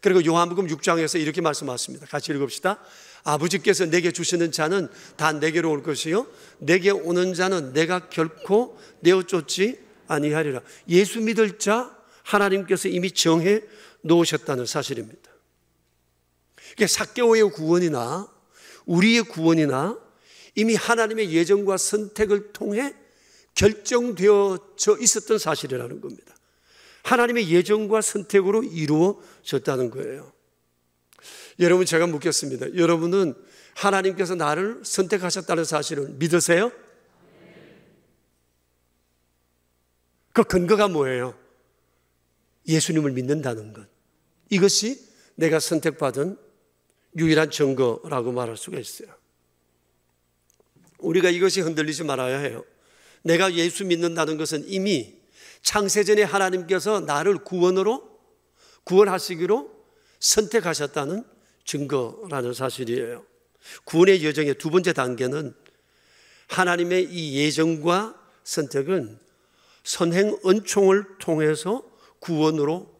그리고 요한복음 6장에서 이렇게 말씀하십니다. 같이 읽읍시다. 아버지께서 내게 주시는 자는 다 내게로 올 것이요 내게 오는 자는 내가 결코 내어 쫓지 아니하리라. 예수 믿을 자 하나님께서 이미 정해 놓으셨다는 사실입니다. 그러니까 삭개오의 구원이나 우리의 구원이나 이미 하나님의 예정과 선택을 통해 결정되어져 있었던 사실이라는 겁니다. 하나님의 예정과 선택으로 이루어졌다는 거예요. 여러분, 제가 묻겠습니다. 여러분은 하나님께서 나를 선택하셨다는 사실을 믿으세요? 그 근거가 뭐예요? 예수님을 믿는다는 것. 이것이 내가 선택받은 유일한 증거라고 말할 수가 있어요. 우리가 이것이 흔들리지 말아야 해요. 내가 예수 믿는다는 것은 이미 창세전에 하나님께서 나를 구원하시기로 선택하셨다는 증거라는 사실이에요. 구원의 여정의 두 번째 단계는 하나님의 이 예정과 선택은 선행 은총을 통해서 구원으로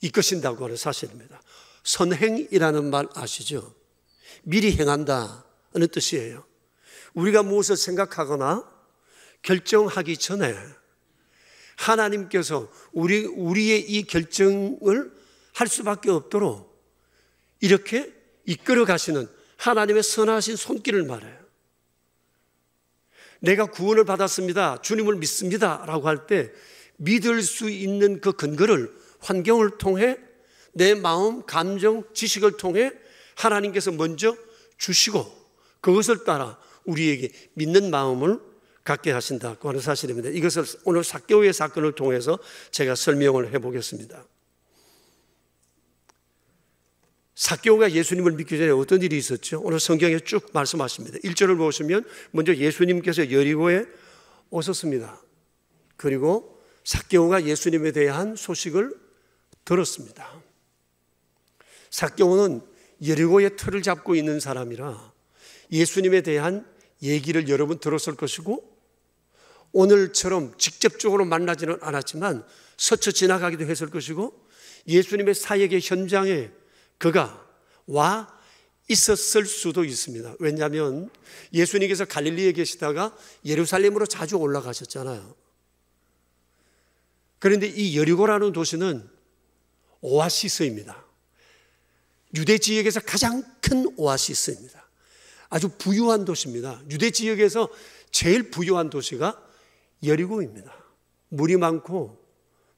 이끄신다고 하는 사실입니다. 선행이라는 말 아시죠? 미리 행한다는 뜻이에요. 우리가 무엇을 생각하거나 결정하기 전에 하나님께서 우리의 이 결정을 할 수밖에 없도록 이렇게 이끌어 가시는 하나님의 선하신 손길을 말해요. 내가 구원을 받았습니다, 주님을 믿습니다 라고 할 때 믿을 수 있는 그 근거를 환경을 통해 내 마음, 감정, 지식을 통해 하나님께서 먼저 주시고 그것을 따라 우리에게 믿는 마음을 갖게 하신다고 하는 사실입니다. 이것을 오늘 삭개오의 사건을 통해서 제가 설명을 해보겠습니다. 삭개오가 예수님을 믿기 전에 어떤 일이 있었죠? 오늘 성경에 쭉 말씀하십니다. 1절을 보시면 먼저 예수님께서 여리고에 오셨습니다. 그리고 삭개오가 예수님에 대한 소식을 들었습니다. 삭개오는 여리고의 틀을 잡고 있는 사람이라 예수님에 대한 얘기를 여러 번 들었을 것이고 오늘처럼 직접적으로 만나지는 않았지만 스쳐 지나가기도 했을 것이고 예수님의 사역의 현장에 그가 와 있었을 수도 있습니다. 왜냐하면 예수님께서 갈릴리에 계시다가 예루살렘으로 자주 올라가셨잖아요. 그런데 이 여리고라는 도시는 오아시스입니다. 유대 지역에서 가장 큰 오아시스입니다. 아주 부유한 도시입니다. 유대 지역에서 제일 부유한 도시가 여리고입니다. 물이 많고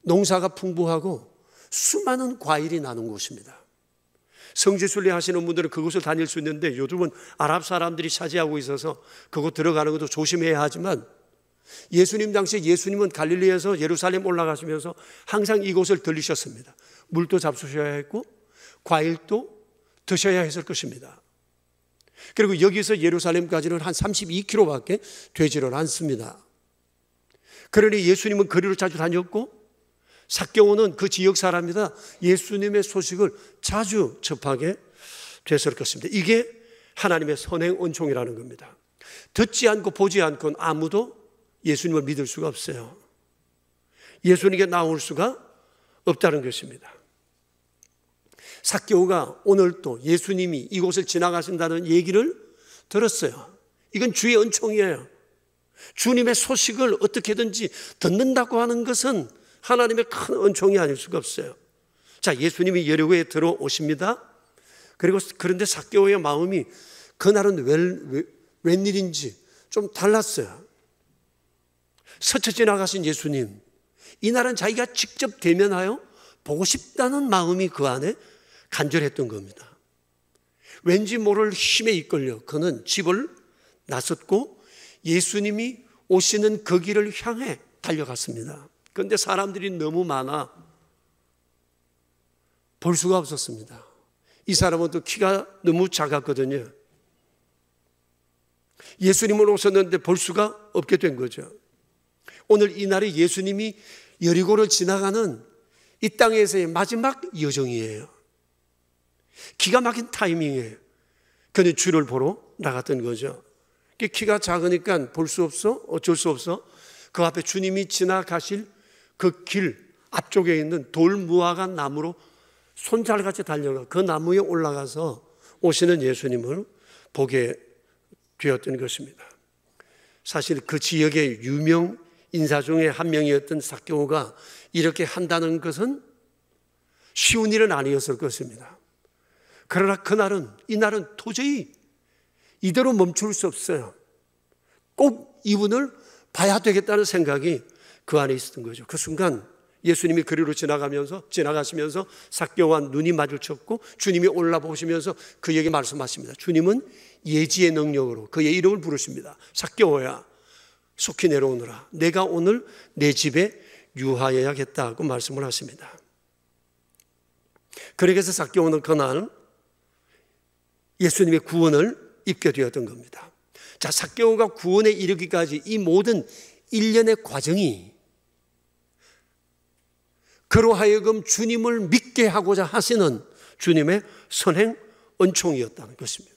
농사가 풍부하고 수많은 과일이 나는 곳입니다. 성지순례 하시는 분들은 그곳을 다닐 수 있는데 요즘은 아랍 사람들이 차지하고 있어서 그곳 들어가는 것도 조심해야 하지만 예수님 당시에 예수님은 갈릴리에서 예루살렘 올라가시면서 항상 이곳을 들리셨습니다. 물도 잡수셔야 했고 과일도 드셔야 했을 것입니다. 그리고 여기서 예루살렘까지는 한 32km밖에 되지를 않습니다. 그러니 예수님은 거리로 자주 다녔고 삭개오는 그 지역 사람이다 예수님의 소식을 자주 접하게 됐을 것입니다. 이게 하나님의 선행 은총이라는 겁니다. 듣지 않고 보지 않고는 아무도 예수님을 믿을 수가 없어요. 예수님께 나올 수가 없다는 것입니다. 삭개오가 오늘 또 예수님이 이곳을 지나가신다는 얘기를 들었어요. 이건 주의 은총이에요. 주님의 소식을 어떻게든지 듣는다고 하는 것은 하나님의 큰 은총이 아닐 수가 없어요. 자, 예수님이 여리고에 들어오십니다. 그런데 삭개오의 마음이 그날은 웬일인지 좀 달랐어요. 스쳐 지나가신 예수님, 이날은 자기가 직접 대면하여 보고 싶다는 마음이 그 안에 간절했던 겁니다. 왠지 모를 힘에 이끌려 그는 집을 나섰고 예수님이 오시는 그 길을 향해 달려갔습니다. 그런데 사람들이 너무 많아 볼 수가 없었습니다. 이 사람은 또 키가 너무 작았거든요. 예수님은 오셨는데 볼 수가 없게 된 거죠. 오늘 이날이 예수님이 여리고를 지나가는 이 땅에서의 마지막 여정이에요. 기가 막힌 타이밍에 그는 주를 보러 나갔던 거죠. 키가 작으니까 볼 수 없어, 어쩔 수 없어. 그 앞에 주님이 지나가실 그 길 앞쪽에 있는 돌무화과 나무로 손살같이 달려가 그 나무에 올라가서 오시는 예수님을 보게 되었던 것입니다. 사실 그 지역의 유명 인사 중에 한 명이었던 삭개오가 이렇게 한다는 것은 쉬운 일은 아니었을 것입니다. 그러나 이날은 도저히 이대로 멈출 수 없어요. 꼭 이분을 봐야 되겠다는 생각이 그 안에 있었던 거죠. 그 순간 예수님이 그리로 지나가시면서 삭개오와 눈이 마주쳤고 주님이 올라보시면서 그에게 말씀하십니다. 주님은 예지의 능력으로 그의 이름을 부르십니다. 삭개오야, 속히 내려오너라. 내가 오늘 내 집에 유하여야겠다고 말씀을 하십니다. 그래서 삭개오는 그날 예수님의 구원을 입게 되었던 겁니다. 자, 삭개오가 구원에 이르기까지 이 모든 일련의 과정이 그로 하여금 주님을 믿게 하고자 하시는 주님의 선행 은총이었다는 것입니다.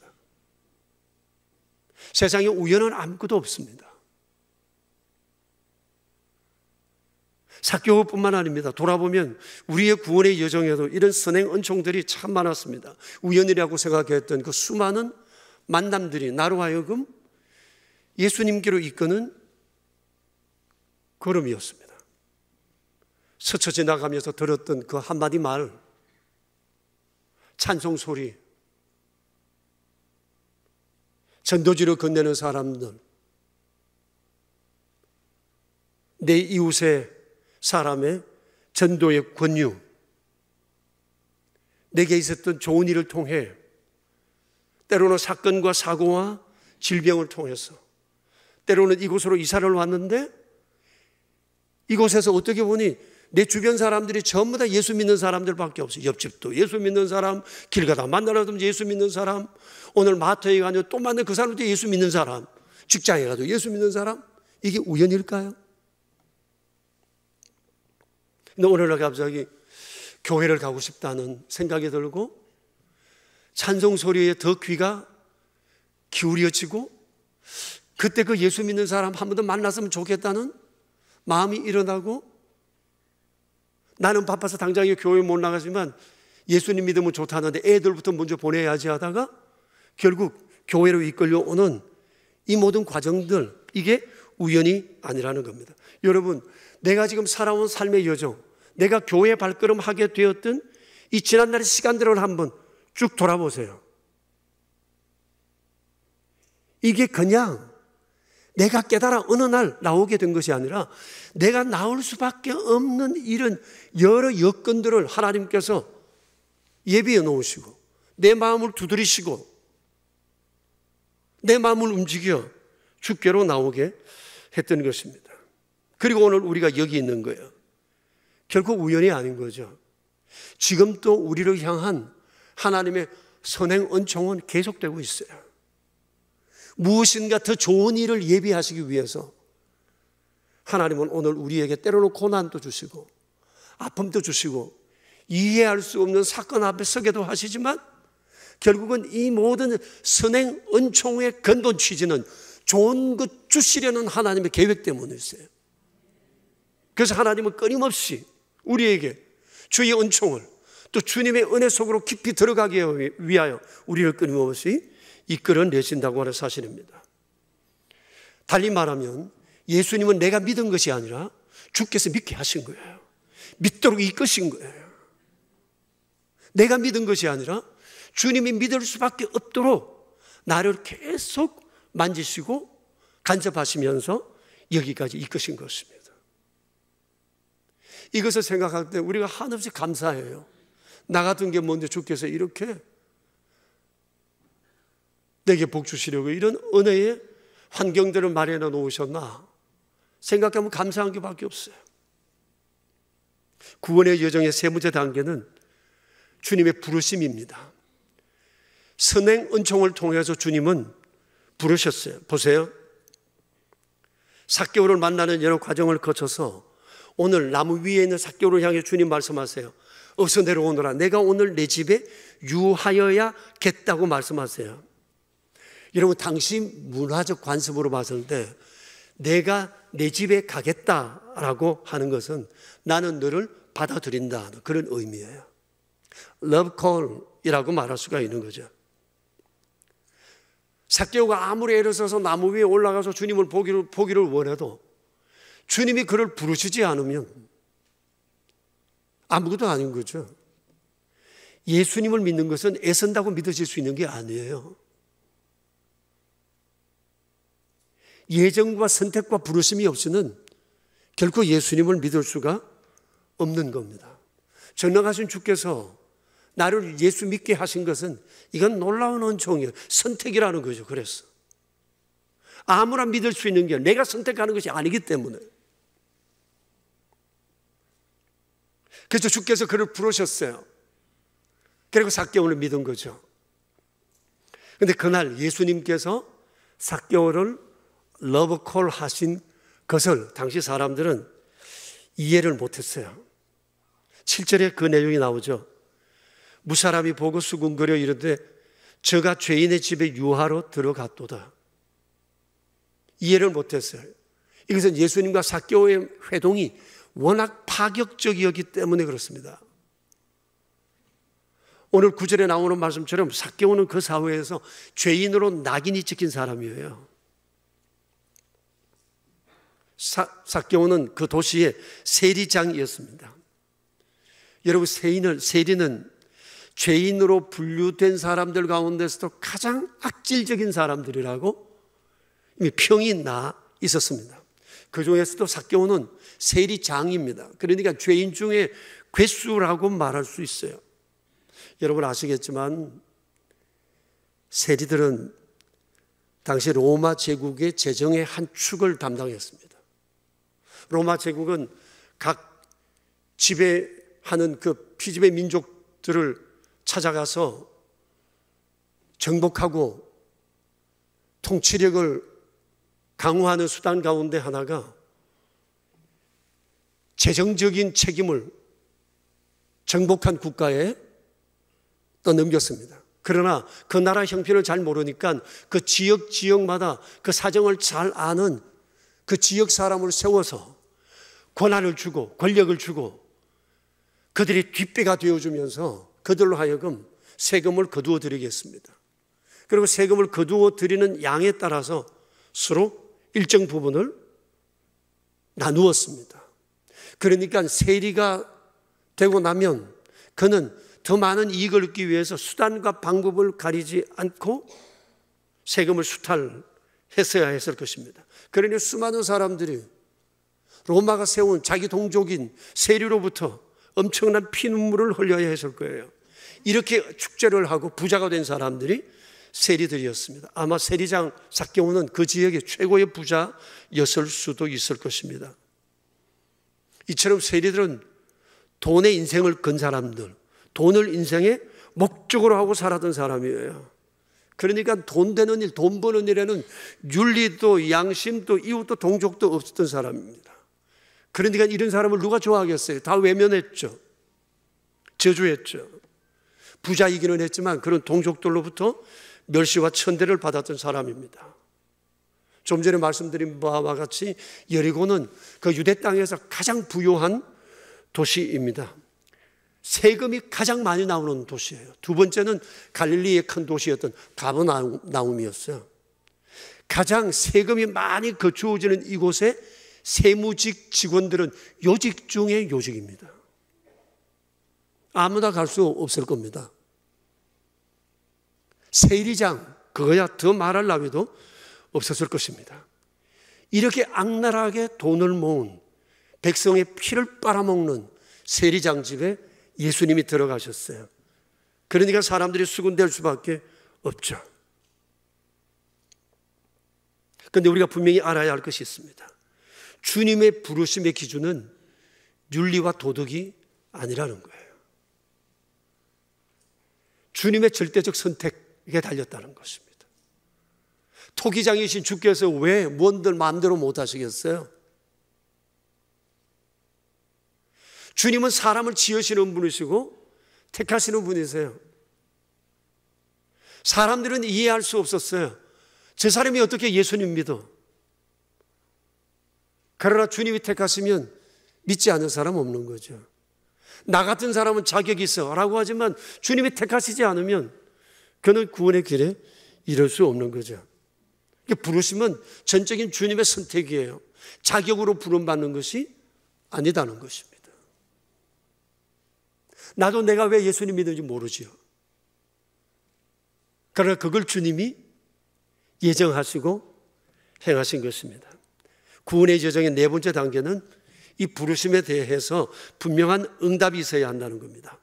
세상에 우연은 아무것도 없습니다. 삭개오뿐만 아닙니다. 돌아보면 우리의 구원의 여정에도 이런 선행 은총들이 참 많았습니다. 우연이라고 생각했던 그 수많은 만남들이 나로 하여금 예수님께로 이끄는 걸음이었습니다. 스쳐 지나가면서 들었던 그 한마디 말, 찬송 소리, 전도지로 건네는 사람들, 내 이웃의 사람의 전도의 권유, 내게 있었던 좋은 일을 통해 때로는 사건과 사고와 질병을 통해서 때로는 이곳으로 이사를 왔는데 이곳에서 어떻게 보니 내 주변 사람들이 전부 다 예수 믿는 사람들밖에 없어요. 옆집도 예수 믿는 사람, 길 가다 만나도 예수 믿는 사람, 오늘 마트에 가서 또 만난 그 사람도 예수 믿는 사람, 직장에 가도 예수 믿는 사람. 이게 우연일까요? 근데 오늘날 갑자기 교회를 가고 싶다는 생각이 들고 찬송 소리에 더 귀가 기울여지고 그때 그 예수 믿는 사람 한 번 더 만났으면 좋겠다는 마음이 일어나고 나는 바빠서 당장에 교회 못 나가지만 예수님 믿으면 좋다는데 애들부터 먼저 보내야지 하다가 결국 교회로 이끌려오는 이 모든 과정들, 이게 우연이 아니라는 겁니다. 여러분, 내가 지금 살아온 삶의 여정, 내가 교회 발걸음 하게 되었던 이 지난날의 시간들을 한번 쭉 돌아보세요. 이게 그냥 내가 깨달아 어느 날 나오게 된 것이 아니라 내가 나올 수밖에 없는 이런 여러 여건들을 하나님께서 예비해 놓으시고 내 마음을 두드리시고 내 마음을 움직여 주께로 나오게 했던 것입니다. 그리고 오늘 우리가 여기 있는 거예요. 결국 우연이 아닌 거죠. 지금 또 우리를 향한 하나님의 선행 은총은 계속되고 있어요. 무엇인가 더 좋은 일을 예비하시기 위해서 하나님은 오늘 우리에게 때로는 고난도 주시고 아픔도 주시고 이해할 수 없는 사건 앞에 서게도 하시지만 결국은 이 모든 선행 은총의 근본 취지는 좋은 것 주시려는 하나님의 계획 때문에 있어요. 그래서 하나님은 끊임없이 우리에게 주의 은총을 또 주님의 은혜 속으로 깊이 들어가기 위하여 우리를 끊임없이 이끌어내신다고 하는 사실입니다. 달리 말하면 예수님은 내가 믿은 것이 아니라 주께서 믿게 하신 거예요. 믿도록 이끄신 거예요. 내가 믿은 것이 아니라 주님이 믿을 수밖에 없도록 나를 계속 만지시고 간섭하시면서 여기까지 이끄신 것입니다. 이것을 생각할 때 우리가 한없이 감사해요. 나 같은 게 뭔데 주께서 이렇게 내게 복 주시려고 이런 은혜의 환경들을 마련해 놓으셨나 생각하면 감사한 게 밖에 없어요. 구원의 여정의 세 번째 단계는 주님의 부르심입니다. 선행 은총을 통해서 주님은 부르셨어요. 보세요. 삭개오를 만나는 여러 과정을 거쳐서 오늘 나무 위에 있는 삭개오를 향해 주님 말씀하세요. 어서 내려오너라. 내가 오늘 내 집에 유하여야겠다고 말씀하세요. 여러분, 당신 문화적 관습으로 봤을 때 내가 내 집에 가겠다라고 하는 것은 나는 너를 받아들인다, 그런 의미예요. Love call이라고 말할 수가 있는 거죠. 삭개오가 아무리 애를 써서 나무 위에 올라가서 주님을 보기를 원해도 주님이 그를 부르시지 않으면 아무것도 아닌 거죠. 예수님을 믿는 것은 애쓴다고 믿어질 수 있는 게 아니에요. 예정과 선택과 부르심이 없이는 결코 예수님을 믿을 수가 없는 겁니다. 전능하신 주께서 나를 예수 믿게 하신 것은 이건 놀라운 은총이에요. 선택이라는 거죠. 그래서 아무나 믿을 수 있는 게 내가 선택하는 것이 아니기 때문에. 그래서 주께서 그를 부르셨어요. 그리고 삭개오를 믿은 거죠. 그런데 그날 예수님께서 삭개오를 러브콜 하신 것을 당시 사람들은 이해를 못했어요. 7절에 그 내용이 나오죠. 무사람이 보고 수군거려 이르되 저가 죄인의 집에 유하로 들어갔도다. 이해를 못했어요. 이것은 예수님과 삭개오의 회동이 워낙 파격적이었기 때문에 그렇습니다. 오늘 9절에 나오는 말씀처럼 삭개오는 그 사회에서 죄인으로 낙인이 찍힌 사람이에요. 삭개오는 그 도시의 세리장이었습니다. 여러분, 세리는 죄인으로 분류된 사람들 가운데서도 가장 악질적인 사람들이라고 이미 평이 나 있었습니다. 그 중에서도 삭개오는 세리장입니다. 그러니까 죄인 중에 괴수라고 말할 수 있어요. 여러분 아시겠지만 세리들은 당시 로마 제국의 재정의 한 축을 담당했습니다. 로마 제국은 각 지배하는 그 피지배 민족들을 찾아가서 정복하고 통치력을 강화하는 수단 가운데 하나가 재정적인 책임을 정복한 국가에 떠넘겼습니다. 그러나 그 나라 형편을 잘 모르니까 그 지역마다 그 사정을 잘 아는 그 지역 사람을 세워서 권한을 주고 권력을 주고 그들이 뒷배가 되어주면서 그들로 하여금 세금을 거두어 드리겠습니다. 그리고 세금을 거두어 드리는 양에 따라서 서로 일정 부분을 나누었습니다. 그러니까 세리가 되고 나면 그는 더 많은 이익을 얻기 위해서 수단과 방법을 가리지 않고 세금을 수탈했어야 했을 것입니다. 그러니 수많은 사람들이 로마가 세운 자기 동족인 세리로부터 엄청난 피눈물을 흘려야 했을 거예요. 이렇게 축제를 하고 부자가 된 사람들이 세리들이었습니다. 아마 세리장 삭개오는 그 지역의 최고의 부자였을 수도 있을 것입니다. 이처럼 세리들은 돈에 인생을 건 사람들, 돈을 인생의 목적으로 하고 살았던 사람이에요. 그러니까 돈 되는 일, 돈 버는 일에는 윤리도 양심도 이웃도 동족도 없었던 사람입니다. 그러니까 이런 사람을 누가 좋아하겠어요? 다 외면했죠. 저주했죠. 부자이기는 했지만 그런 동족들로부터 멸시와 천대를 받았던 사람입니다. 좀 전에 말씀드린 바와 같이 여리고는 그 유대 땅에서 가장 부유한 도시입니다. 세금이 가장 많이 나오는 도시예요. 두 번째는 갈릴리의 큰 도시였던 가버나움이었어요. 가장 세금이 많이 거주어지는 이곳에 세무직 직원들은 요직 중에 요직입니다. 아무나 갈 수 없을 겁니다. 세리장, 그거야 더 말할 나위도 없었을 것입니다. 이렇게 악랄하게 돈을 모은 백성의 피를 빨아먹는 세리장 집에 예수님이 들어가셨어요. 그러니까 사람들이 수군될 수밖에 없죠. 그런데 우리가 분명히 알아야 할 것이 있습니다. 주님의 부르심의 기준은 윤리와 도덕이 아니라는 거예요. 주님의 절대적 선택에 달렸다는 것입니다. 토기장이신 주께서 왜 뭔들 마음대로 못 하시겠어요? 주님은 사람을 지으시는 분이시고 택하시는 분이세요. 사람들은 이해할 수 없었어요. 저 사람이 어떻게 예수님 믿어? 그러나 주님이 택하시면 믿지 않는 사람 없는 거죠. 나 같은 사람은 자격이 있어 라고 하지만 주님이 택하시지 않으면 그는 구원의 길에 이를 수 없는 거죠. 부르심은 전적인 주님의 선택이에요. 자격으로 부름받는 것이 아니다는 것입니다. 나도 내가 왜 예수님 믿는지 모르지요. 그러나 그걸 주님이 예정하시고 행하신 것입니다. 구원의 여정의 네 번째 단계는 이 부르심에 대해서 분명한 응답이 있어야 한다는 겁니다.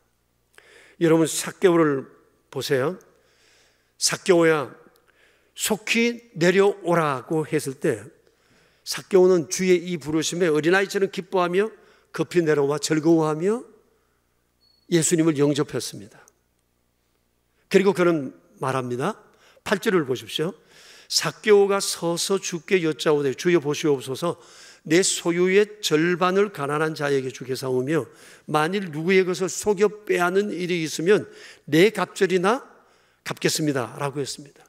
여러분 삭개오를 보세요. 삭개오야 속히 내려오라고 했을 때 삭개오는 주의 이 부르심에 어린아이처럼 기뻐하며 급히 내려와 즐거워하며 예수님을 영접했습니다. 그리고 그는 말합니다. 8절을 보십시오. 삭개오가 서서 주께 여짜오되 주여 보시옵소서 내 소유의 절반을 가난한 자에게 주겠사오며 만일 누구의 것을 속여 빼앗는 일이 있으면 내 갑절이나 갚겠습니다 라고 했습니다.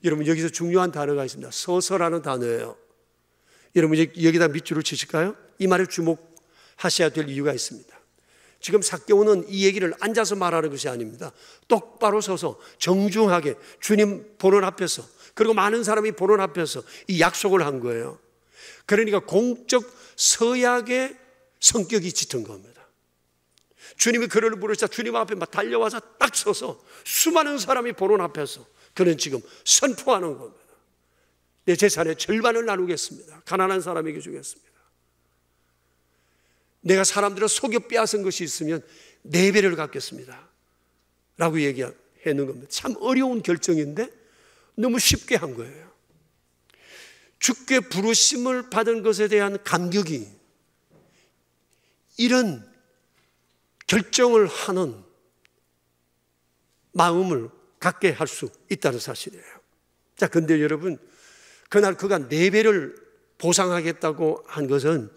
여러분 여기서 중요한 단어가 있습니다. 서서라는 단어예요. 여러분 여기다 밑줄을 치실까요? 이 말에 주목하셔야 될 이유가 있습니다. 지금 삭개오는 이 얘기를 앉아서 말하는 것이 아닙니다. 똑바로 서서 정중하게 주님 보는 앞에서 그리고 많은 사람이 보는 앞에서 이 약속을 한 거예요. 그러니까 공적 서약의 성격이 짙은 겁니다. 주님이 그를 부르시자 주님 앞에 막 달려와서 딱 서서 수많은 사람이 보는 앞에서 그는 지금 선포하는 겁니다. 내 재산의 절반을 나누겠습니다. 가난한 사람에게 주겠습니다. 내가 사람들을 속여 빼앗은 것이 있으면 4배를 갚겠습니다 라고 얘기하는 겁니다. 참 어려운 결정인데 너무 쉽게 한 거예요. 주께 부르심을 받은 것에 대한 감격이 이런 결정을 하는 마음을 갖게 할 수 있다는 사실이에요. 자, 근데 여러분 그날 그가 4배를 보상하겠다고 한 것은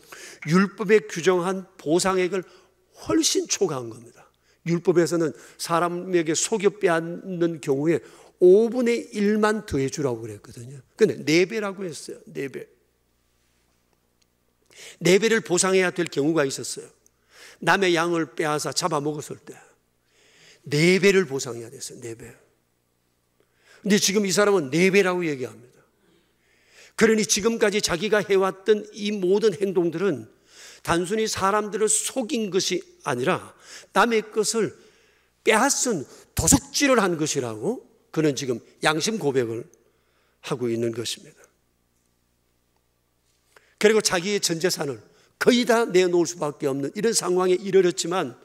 율법에 규정한 보상액을 훨씬 초과한 겁니다. 율법에서는 사람에게 속여 빼앗는 경우에 5분의 1만 더해 주라고 그랬거든요. 근데 4배라고 했어요. 4배. 4배를 보상해야 될 경우가 있었어요. 남의 양을 빼앗아 잡아먹었을 때 4배를 보상해야 됐어요. 4배. 근데 지금 이 사람은 4배라고 얘기합니다. 그러니 지금까지 자기가 해왔던 이 모든 행동들은 단순히 사람들을 속인 것이 아니라 남의 것을 빼앗은 도둑질을 한 것이라고 그는 지금 양심 고백을 하고 있는 것입니다. 그리고 자기의 전 재산을 거의 다 내놓을 수밖에 없는 이런 상황에 이르렀지만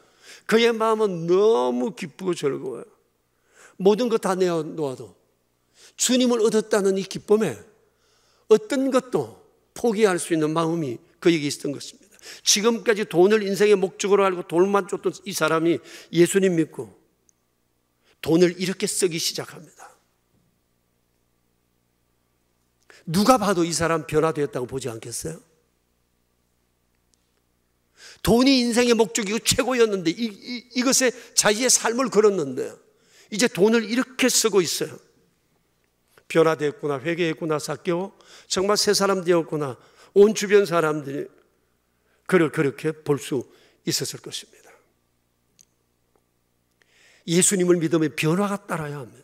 그의 마음은 너무 기쁘고 즐거워요. 모든 것 다 내어놓아도 주님을 얻었다는 이 기쁨에 어떤 것도 포기할 수 있는 마음이 그에게 있었던 것입니다. 지금까지 돈을 인생의 목적으로 알고 돈만 쫓던 이 사람이 예수님 믿고 돈을 이렇게 쓰기 시작합니다. 누가 봐도 이 사람 변화되었다고 보지 않겠어요? 돈이 인생의 목적이고 최고였는데 이것에 자기의 삶을 걸었는데 이제 돈을 이렇게 쓰고 있어요. 변화됐구나, 회개했구나, 삭개오 정말 새 사람 되었구나. 온 주변 사람들이 그를 그렇게 볼 수 있었을 것입니다. 예수님을 믿으면 변화가 따라야 합니다.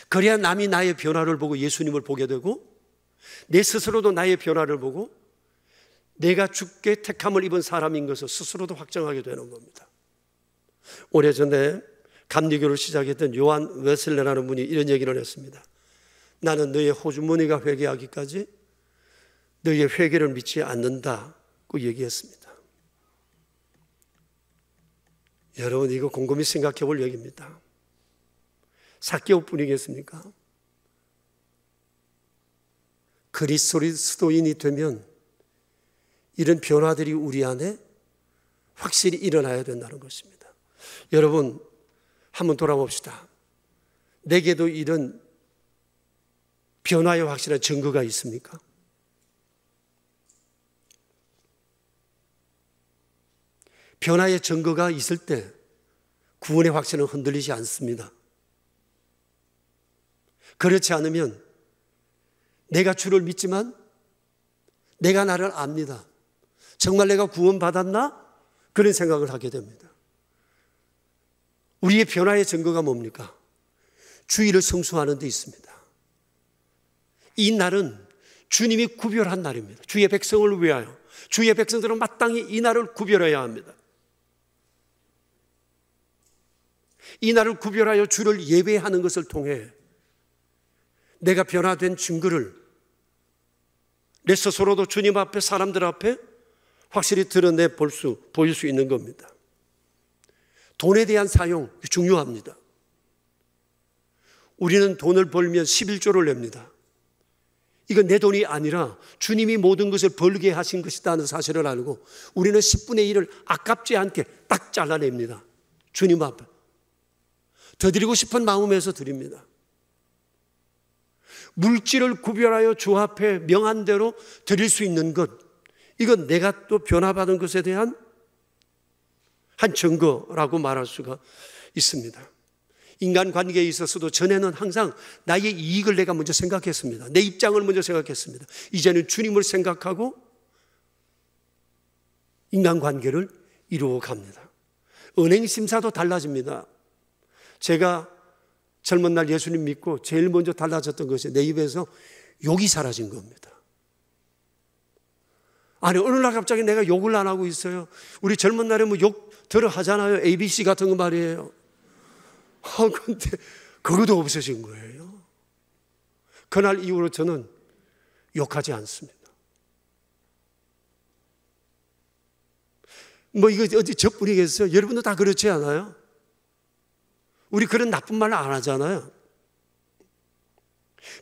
그래야 남이 나의 변화를 보고 예수님을 보게 되고 내 스스로도 나의 변화를 보고 내가 주께 택함을 입은 사람인 것을 스스로도 확정하게 되는 겁니다. 오래전에 감리교를 시작했던 요한 웨슬레라는 분이 이런 얘기를 했습니다. 나는 너의 호주머니가 회개하기까지 너의 회개를 믿지 않는다고 얘기했습니다. 여러분 이거 곰곰이 생각해 볼 얘기입니다. 삭개오뿐이겠습니까? 그리스도인이 되면 이런 변화들이 우리 안에 확실히 일어나야 된다는 것입니다. 여러분 한번 돌아봅시다. 내게도 이런 변화의 확실한 증거가 있습니까? 변화의 증거가 있을 때 구원의 확신은 흔들리지 않습니다. 그렇지 않으면 내가 주를 믿지만 내가 나를 압니다. 정말 내가 구원받았나? 그런 생각을 하게 됩니다. 우리의 변화의 증거가 뭡니까? 주일을 성수하는 데 있습니다. 이 날은 주님이 구별한 날입니다. 주의 백성을 위하여 주의 백성들은 마땅히 이 날을 구별해야 합니다. 이 날을 구별하여 주를 예배하는 것을 통해 내가 변화된 증거를 내 스스로도 주님 앞에, 사람들 앞에 확실히 드러내 보일 수 있는 겁니다. 돈에 대한 사용 중요합니다. 우리는 돈을 벌면 11조를 냅니다. 이건 내 돈이 아니라 주님이 모든 것을 벌게 하신 것이라는 사실을 알고 우리는 10분의 1을 아깝지 않게 딱 잘라냅니다. 주님 앞에. 더 드리고 싶은 마음에서 드립니다. 물질을 구별하여 주 앞에 명한 대로 드릴 수 있는 것, 이건 내가 또 변화받은 것에 대한 한 증거라고 말할 수가 있습니다. 인간관계에 있어서도 전에는 항상 나의 이익을 내가 먼저 생각했습니다. 내 입장을 먼저 생각했습니다. 이제는 주님을 생각하고 인간관계를 이루어 갑니다. 은행 심사도 달라집니다. 제가 젊은 날 예수님 믿고 제일 먼저 달라졌던 것이 내 입에서 욕이 사라진 겁니다. 아니, 어느 날 갑자기 내가 욕을 안 하고 있어요. 우리 젊은 날에 뭐 욕 들어 하잖아요. ABC 같은 거 말이에요. 근데 그것도 없어진 거예요. 그날 이후로 저는 욕하지 않습니다. 뭐 이거 어디 저뿐이겠어요? 여러분도 다 그렇지 않아요? 우리 그런 나쁜 말 안 하잖아요.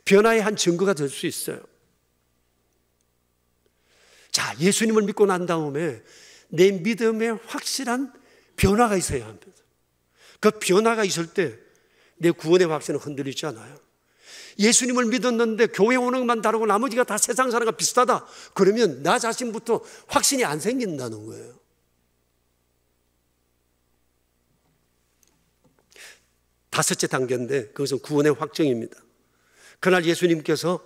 변화의 한 증거가 될 수 있어요. 자, 예수님을 믿고 난 다음에 내 믿음에 확실한 변화가 있어야 합니다. 그 변화가 있을 때 내 구원의 확신은 흔들리지 않아요. 예수님을 믿었는데 교회 오는 것만 다르고 나머지가 다 세상 사람과 비슷하다. 그러면 나 자신부터 확신이 안 생긴다는 거예요. 다섯째 단계인데 그것은 구원의 확정입니다. 그날 예수님께서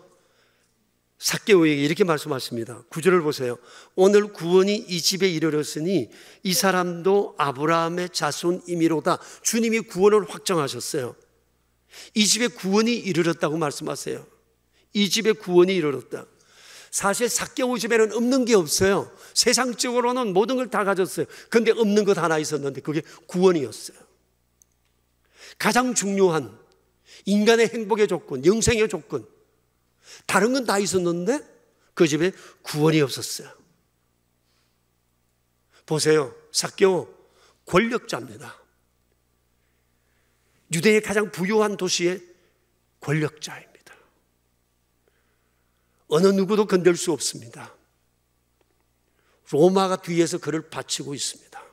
삭개오에게 이렇게 말씀하십니다. 9절을 보세요. 오늘 구원이 이 집에 이르렀으니 이 사람도 아브라함의 자손이미로다. 주님이 구원을 확정하셨어요. 이 집에 구원이 이르렀다고 말씀하세요. 이 집에 구원이 이르렀다. 사실 삭개오 집에는 없는 게 없어요. 세상적으로는 모든 걸 다 가졌어요. 그런데 없는 것 하나 있었는데 그게 구원이었어요. 가장 중요한 인간의 행복의 조건, 영생의 조건, 다른 건 다 있었는데 그 집에 구원이 없었어요. 보세요. 삭개오 권력자입니다. 유대의 가장 부유한 도시의 권력자입니다. 어느 누구도 건들 수 없습니다. 로마가 뒤에서 그를 바치고 있습니다.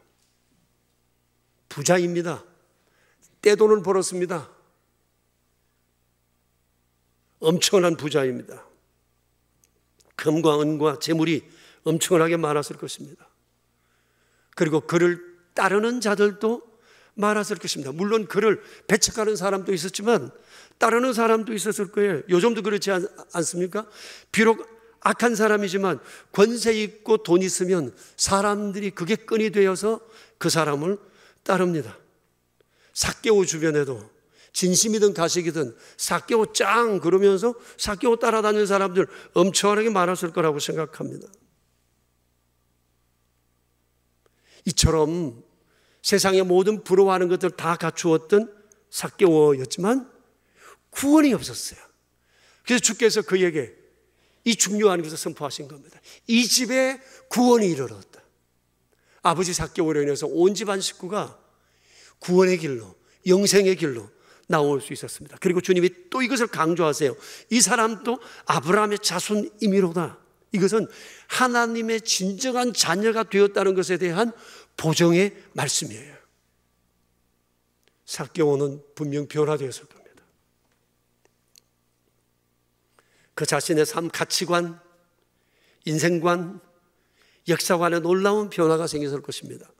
부자입니다. 떼돈을 벌었습니다. 엄청난 부자입니다. 금과 은과 재물이 엄청나게 많았을 것입니다. 그리고 그를 따르는 자들도 많았을 것입니다. 물론 그를 배척하는 사람도 있었지만 따르는 사람도 있었을 거예요. 요즘도 그렇지 않습니까? 비록 악한 사람이지만 권세 있고 돈 있으면 사람들이 그게 끈이 되어서 그 사람을 따릅니다. 삭개오 주변에도 진심이든 가식이든 삭개오 짱 그러면서 삭개오 따라다니는 사람들 엄청나게 많았을 거라고 생각합니다. 이처럼 세상의 모든 부러워하는 것들 다 갖추었던 삭개오였지만 구원이 없었어요. 그래서 주께서 그에게 이 중요한 것을 선포하신 겁니다. 이 집에 구원이 이르렀다. 아버지 삭개오로 인해서 온 집안 식구가 구원의 길로, 영생의 길로 나올 수 있었습니다. 그리고 주님이 또 이것을 강조하세요. 이 사람도 아브라함의 자손이미로다. 이것은 하나님의 진정한 자녀가 되었다는 것에 대한 보정의 말씀이에요. 삭개오는 분명 변화되었을 겁니다. 그 자신의 삶 가치관, 인생관, 역사관에 놀라운 변화가 생겼을 것입니다.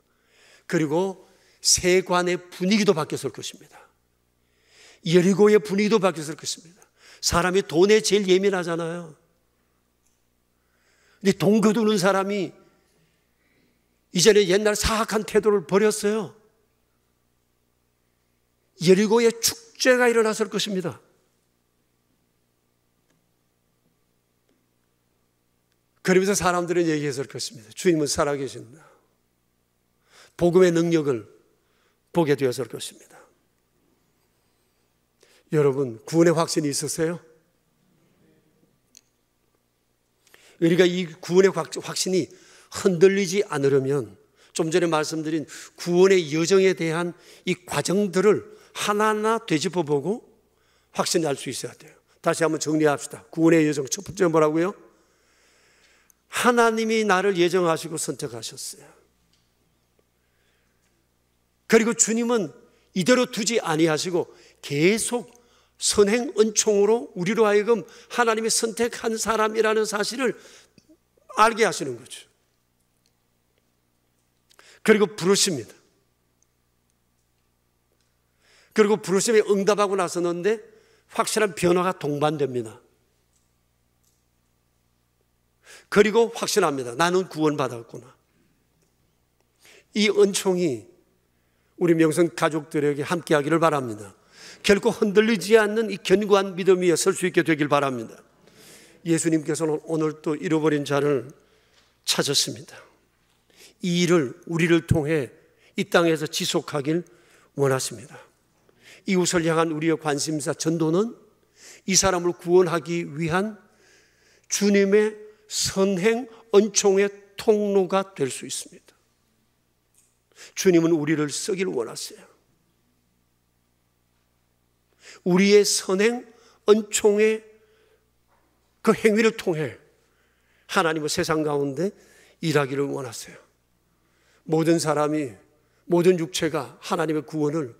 그리고 세관의 분위기도 바뀌었을 것입니다. 여리고의 분위기도 바뀌었을 것입니다. 사람이 돈에 제일 예민하잖아요. 근데 돈 거두는 사람이 이제는 옛날 사악한 태도를 버렸어요. 여리고의 축제가 일어났을 것입니다. 그러면서 사람들은 얘기했을 것입니다. 주님은 살아계신다. 복음의 능력을 보게 되었을 것입니다. 여러분, 구원의 확신이 있으세요? 우리가 이 구원의 확신이 흔들리지 않으려면 좀 전에 말씀드린 구원의 여정에 대한 이 과정들을 하나하나 되짚어보고 확신할 수 있어야 돼요. 다시 한번 정리합시다. 구원의 여정 첫 번째 뭐라고요? 하나님이 나를 예정하시고 선택하셨어요. 그리고 주님은 이대로 두지 아니하시고 계속 선행 은총으로 우리로 하여금 하나님이 선택한 사람이라는 사실을 알게 하시는 거죠. 그리고 부르십니다. 그리고 부르심에 응답하고 나서는데 확실한 변화가 동반됩니다. 그리고 확신합니다. 나는 구원받았구나. 이 은총이 우리 명성 가족들에게 함께하기를 바랍니다. 결코 흔들리지 않는 이 견고한 믿음 위에 설 수 있게 되길 바랍니다. 예수님께서는 오늘 또 잃어버린 자를 찾았습니다. 이 일을 우리를 통해 이 땅에서 지속하길 원하십니다. 이웃을 향한 우리의 관심사 전도는 이 사람을 구원하기 위한 주님의 선행 은총의 통로가 될 수 있습니다. 주님은 우리를 쓰길 원하세요. 우리의 선행 은총의 그 행위를 통해 하나님은 세상 가운데 일하기를 원하세요. 모든 사람이, 모든 육체가 하나님의 구원을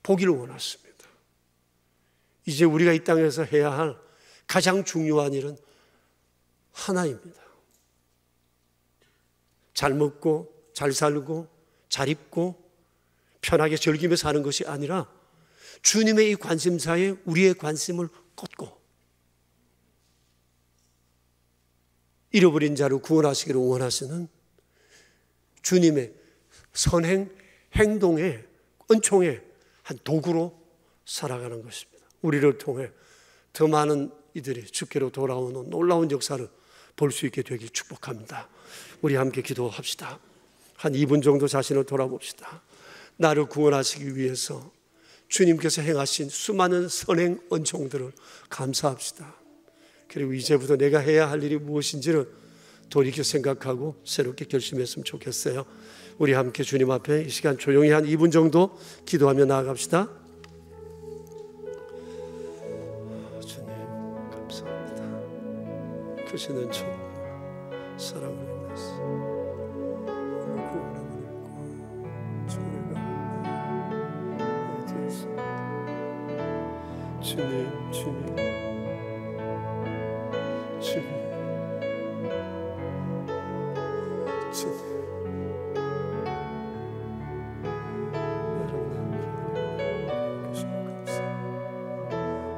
보기를 원하십니다. 이제 우리가 이 땅에서 해야 할 가장 중요한 일은 하나입니다. 잘 먹고 잘 살고 잘 입고 편하게 즐기며 사는 것이 아니라 주님의 이 관심사에 우리의 관심을 꽂고 잃어버린 자를 구원하시기를 원하시는 주님의 선행 행동의 은총의 한 도구로 살아가는 것입니다. 우리를 통해 더 많은 이들이 주께로 돌아오는 놀라운 역사를 볼 수 있게 되길 축복합니다. 우리 함께 기도합시다. 한 2분 정도 자신을 돌아봅시다. 나를 구원하시기 위해서 주님께서 행하신 수많은 선행 은총들을 감사합시다. 그리고 이제부터 내가 해야 할 일이 무엇인지를 돌이켜 생각하고 새롭게 결심했으면 좋겠어요. 우리 함께 주님 앞에 이 시간 조용히 한 2분 정도 기도하며 나아갑시다. 주님 감사합니다. 크신 은총 사랑을 인해서 오늘 구원의 은혜과 주님의 가운데 되었습니다. 주님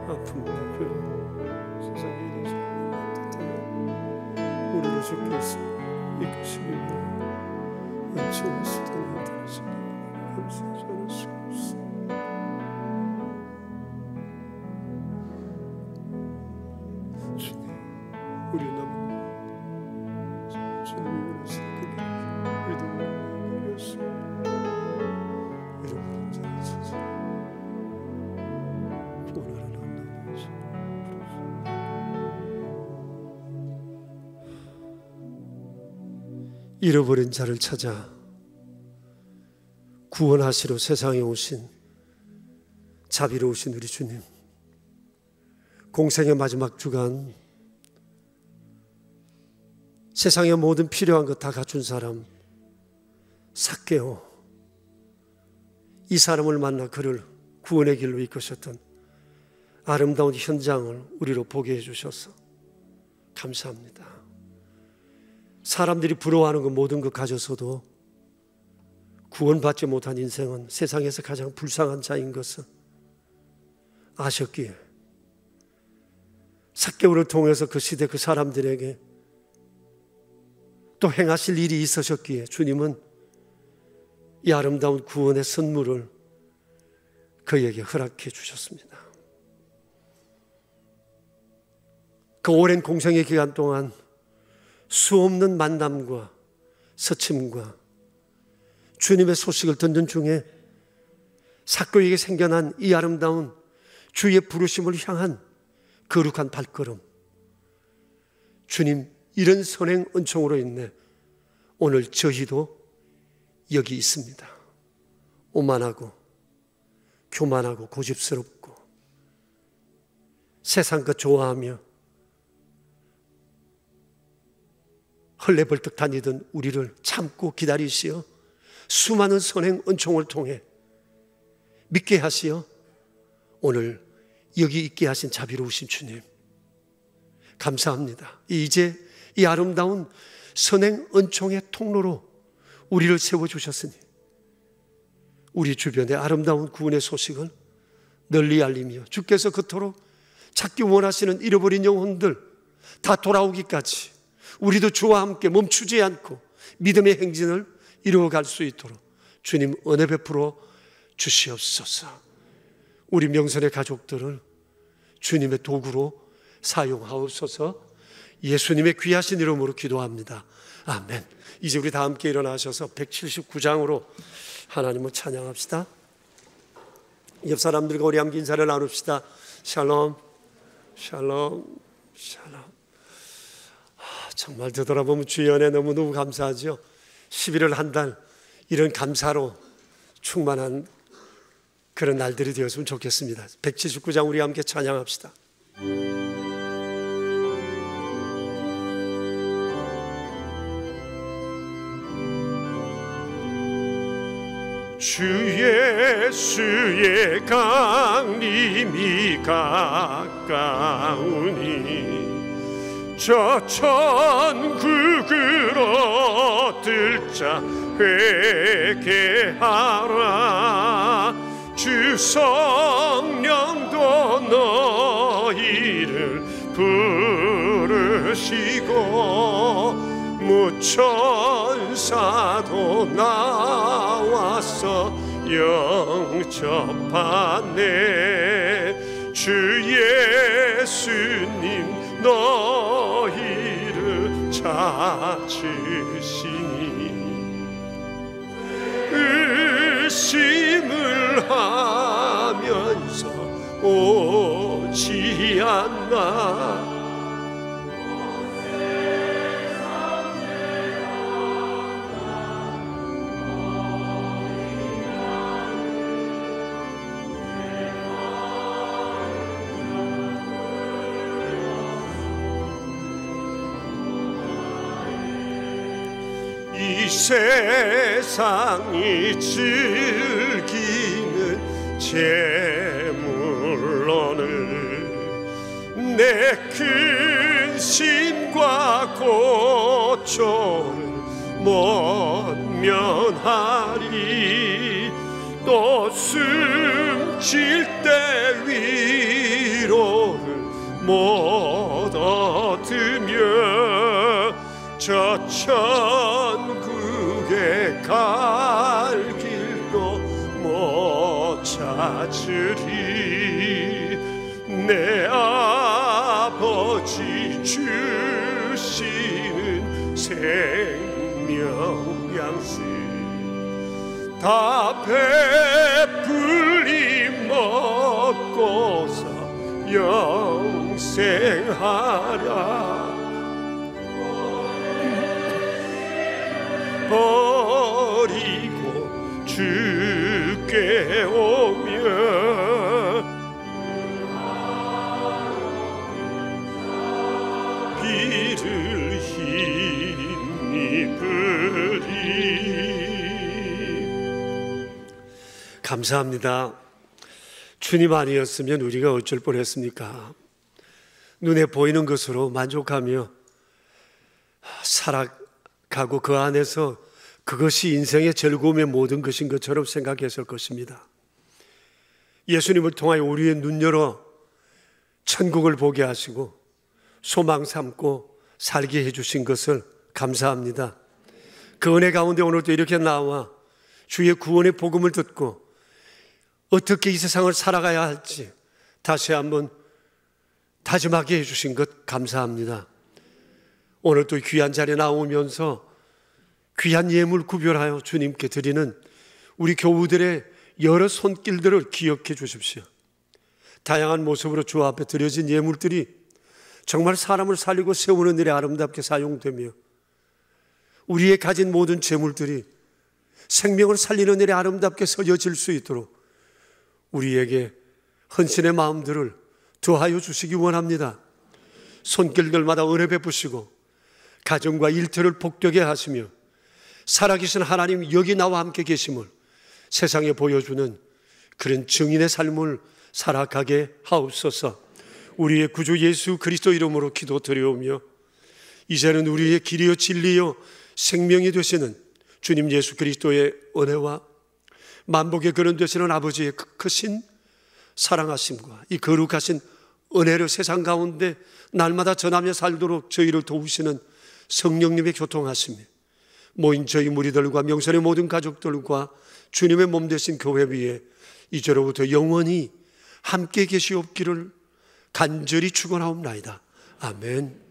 아픔과 괴로움 세상에 이리저리 듯한 우리를 주께서 이끄시기 위해 은총의 수단을 들으시기 감사하지 않을 수가 없습니다. 주님, 우리 남은 주님이 원하시는 그 믿음을 이루었습니다. 잃어버린 자를 찾아 구원하는 잃어버린 자를 찾아 구원하시러 세상에 오신 자비로우신 우리 주님, 공생의 마지막 주간 세상의 모든 필요한 것 다 갖춘 사람 삭개오, 이 사람을 만나 그를 구원의 길로 이끄셨던 아름다운 현장을 우리로 보게 해주셔서 감사합니다. 사람들이 부러워하는 것 모든 것 가져서도 구원받지 못한 인생은 세상에서 가장 불쌍한 자인 것을 아셨기에 삭개오를 통해서 그 시대 그 사람들에게 또 행하실 일이 있으셨기에 주님은 이 아름다운 구원의 선물을 그에게 허락해 주셨습니다. 그 오랜 공생의 기간 동안 수없는 만남과 서침과 주님의 소식을 듣는 중에 삭개오에게 생겨난 이 아름다운 주의 부르심을 향한 거룩한 발걸음, 주님 이런 선행 은총으로 인해 오늘 저희도 여기 있습니다. 오만하고 교만하고 고집스럽고 세상 것 좋아하며 헐레벌떡 다니던 우리를 참고 기다리시어 수많은 선행 은총을 통해 믿게 하시어 오늘 여기 있게 하신 자비로우신 주님, 감사합니다. 이제 이 아름다운 선행 은총의 통로로 우리를 세워주셨으니 우리 주변의 아름다운 구원의 소식을 널리 알리며 주께서 그토록 찾기 원하시는 잃어버린 영혼들 다 돌아오기까지 우리도 주와 함께 멈추지 않고 믿음의 행진을 이루어갈 수 있도록 주님 은혜 베풀어 주시옵소서. 우리 명선의 가족들을 주님의 도구로 사용하옵소서. 예수님의 귀하신 이름으로 기도합니다. 아멘. 이제 우리 다 함께 일어나셔서 179장으로 하나님을 찬양합시다. 옆 사람들과 우리 함께 인사를 나눕시다. 샬롬, 샬롬, 샬롬. 정말 되돌아보면 주의 은혜 너무너무 감사하죠. 11월 한 달 이런 감사로 충만한 그런 날들이 되었으면 좋겠습니다. 179장 우리 함께 찬양합시다. 주 예수의 강림이 가까우니 저 천국으로 얻을 자 회개하라. 주 성령도 너희를 부르시고 무천사도 나와서 영접하네. 주 예수님 너희를 찾으시니 의심을 하면서 오지 않나. 이 세상이 즐기는 재물로는 내 근심과 고초를 못 면하리. 또 숨질 때 위로를 못 얻으며 저 천국에 갈 길도 못 찾으리. 내 아버지 주시는 생명 양식 다 배불리 먹고서 영생하라. 버리고 주께 오며 비를 힘입으리. 감사합니다. 주님 아니었으면 우리가 어쩔 뻔했습니까? 눈에 보이는 것으로 만족하며 살아가고 그 안에서 그것이 인생의 즐거움의 모든 것인 것처럼 생각했을 것입니다. 예수님을 통하여 우리의 눈 열어 천국을 보게 하시고 소망 삼고 살게 해주신 것을 감사합니다. 그 은혜 가운데 오늘도 이렇게 나와 주의 구원의 복음을 듣고 어떻게 이 세상을 살아가야 할지 다시 한번 다짐하게 해주신 것 감사합니다. 오늘 또 귀한 자리에 나오면서 귀한 예물 구별하여 주님께 드리는 우리 교우들의 여러 손길들을 기억해 주십시오. 다양한 모습으로 주 앞에 드려진 예물들이 정말 사람을 살리고 세우는 일에 아름답게 사용되며 우리의 가진 모든 재물들이 생명을 살리는 일에 아름답게 써져질 수 있도록 우리에게 헌신의 마음들을 더하여 주시기 원합니다. 손길들마다 은혜 베푸시고 가정과 일터를 복되게 하시며 살아계신 하나님 여기 나와 함께 계심을 세상에 보여주는 그런 증인의 삶을 살아가게 하옵소서. 우리의 구주 예수 그리스도 이름으로 기도드리오며 이제는 우리의 길이요 진리요 생명이 되시는 주님 예수 그리스도의 은혜와 만복의 근원 되시는 아버지의 크신 사랑하심과 이 거룩하신 은혜를 세상 가운데 날마다 전하며 살도록 저희를 도우시는 성령님의 교통하심에 모인 저희 무리들과 명선의 모든 가족들과 주님의 몸 되신 교회 위에 이제로부터 영원히 함께 계시옵기를 간절히 축원하옵나이다. 아멘.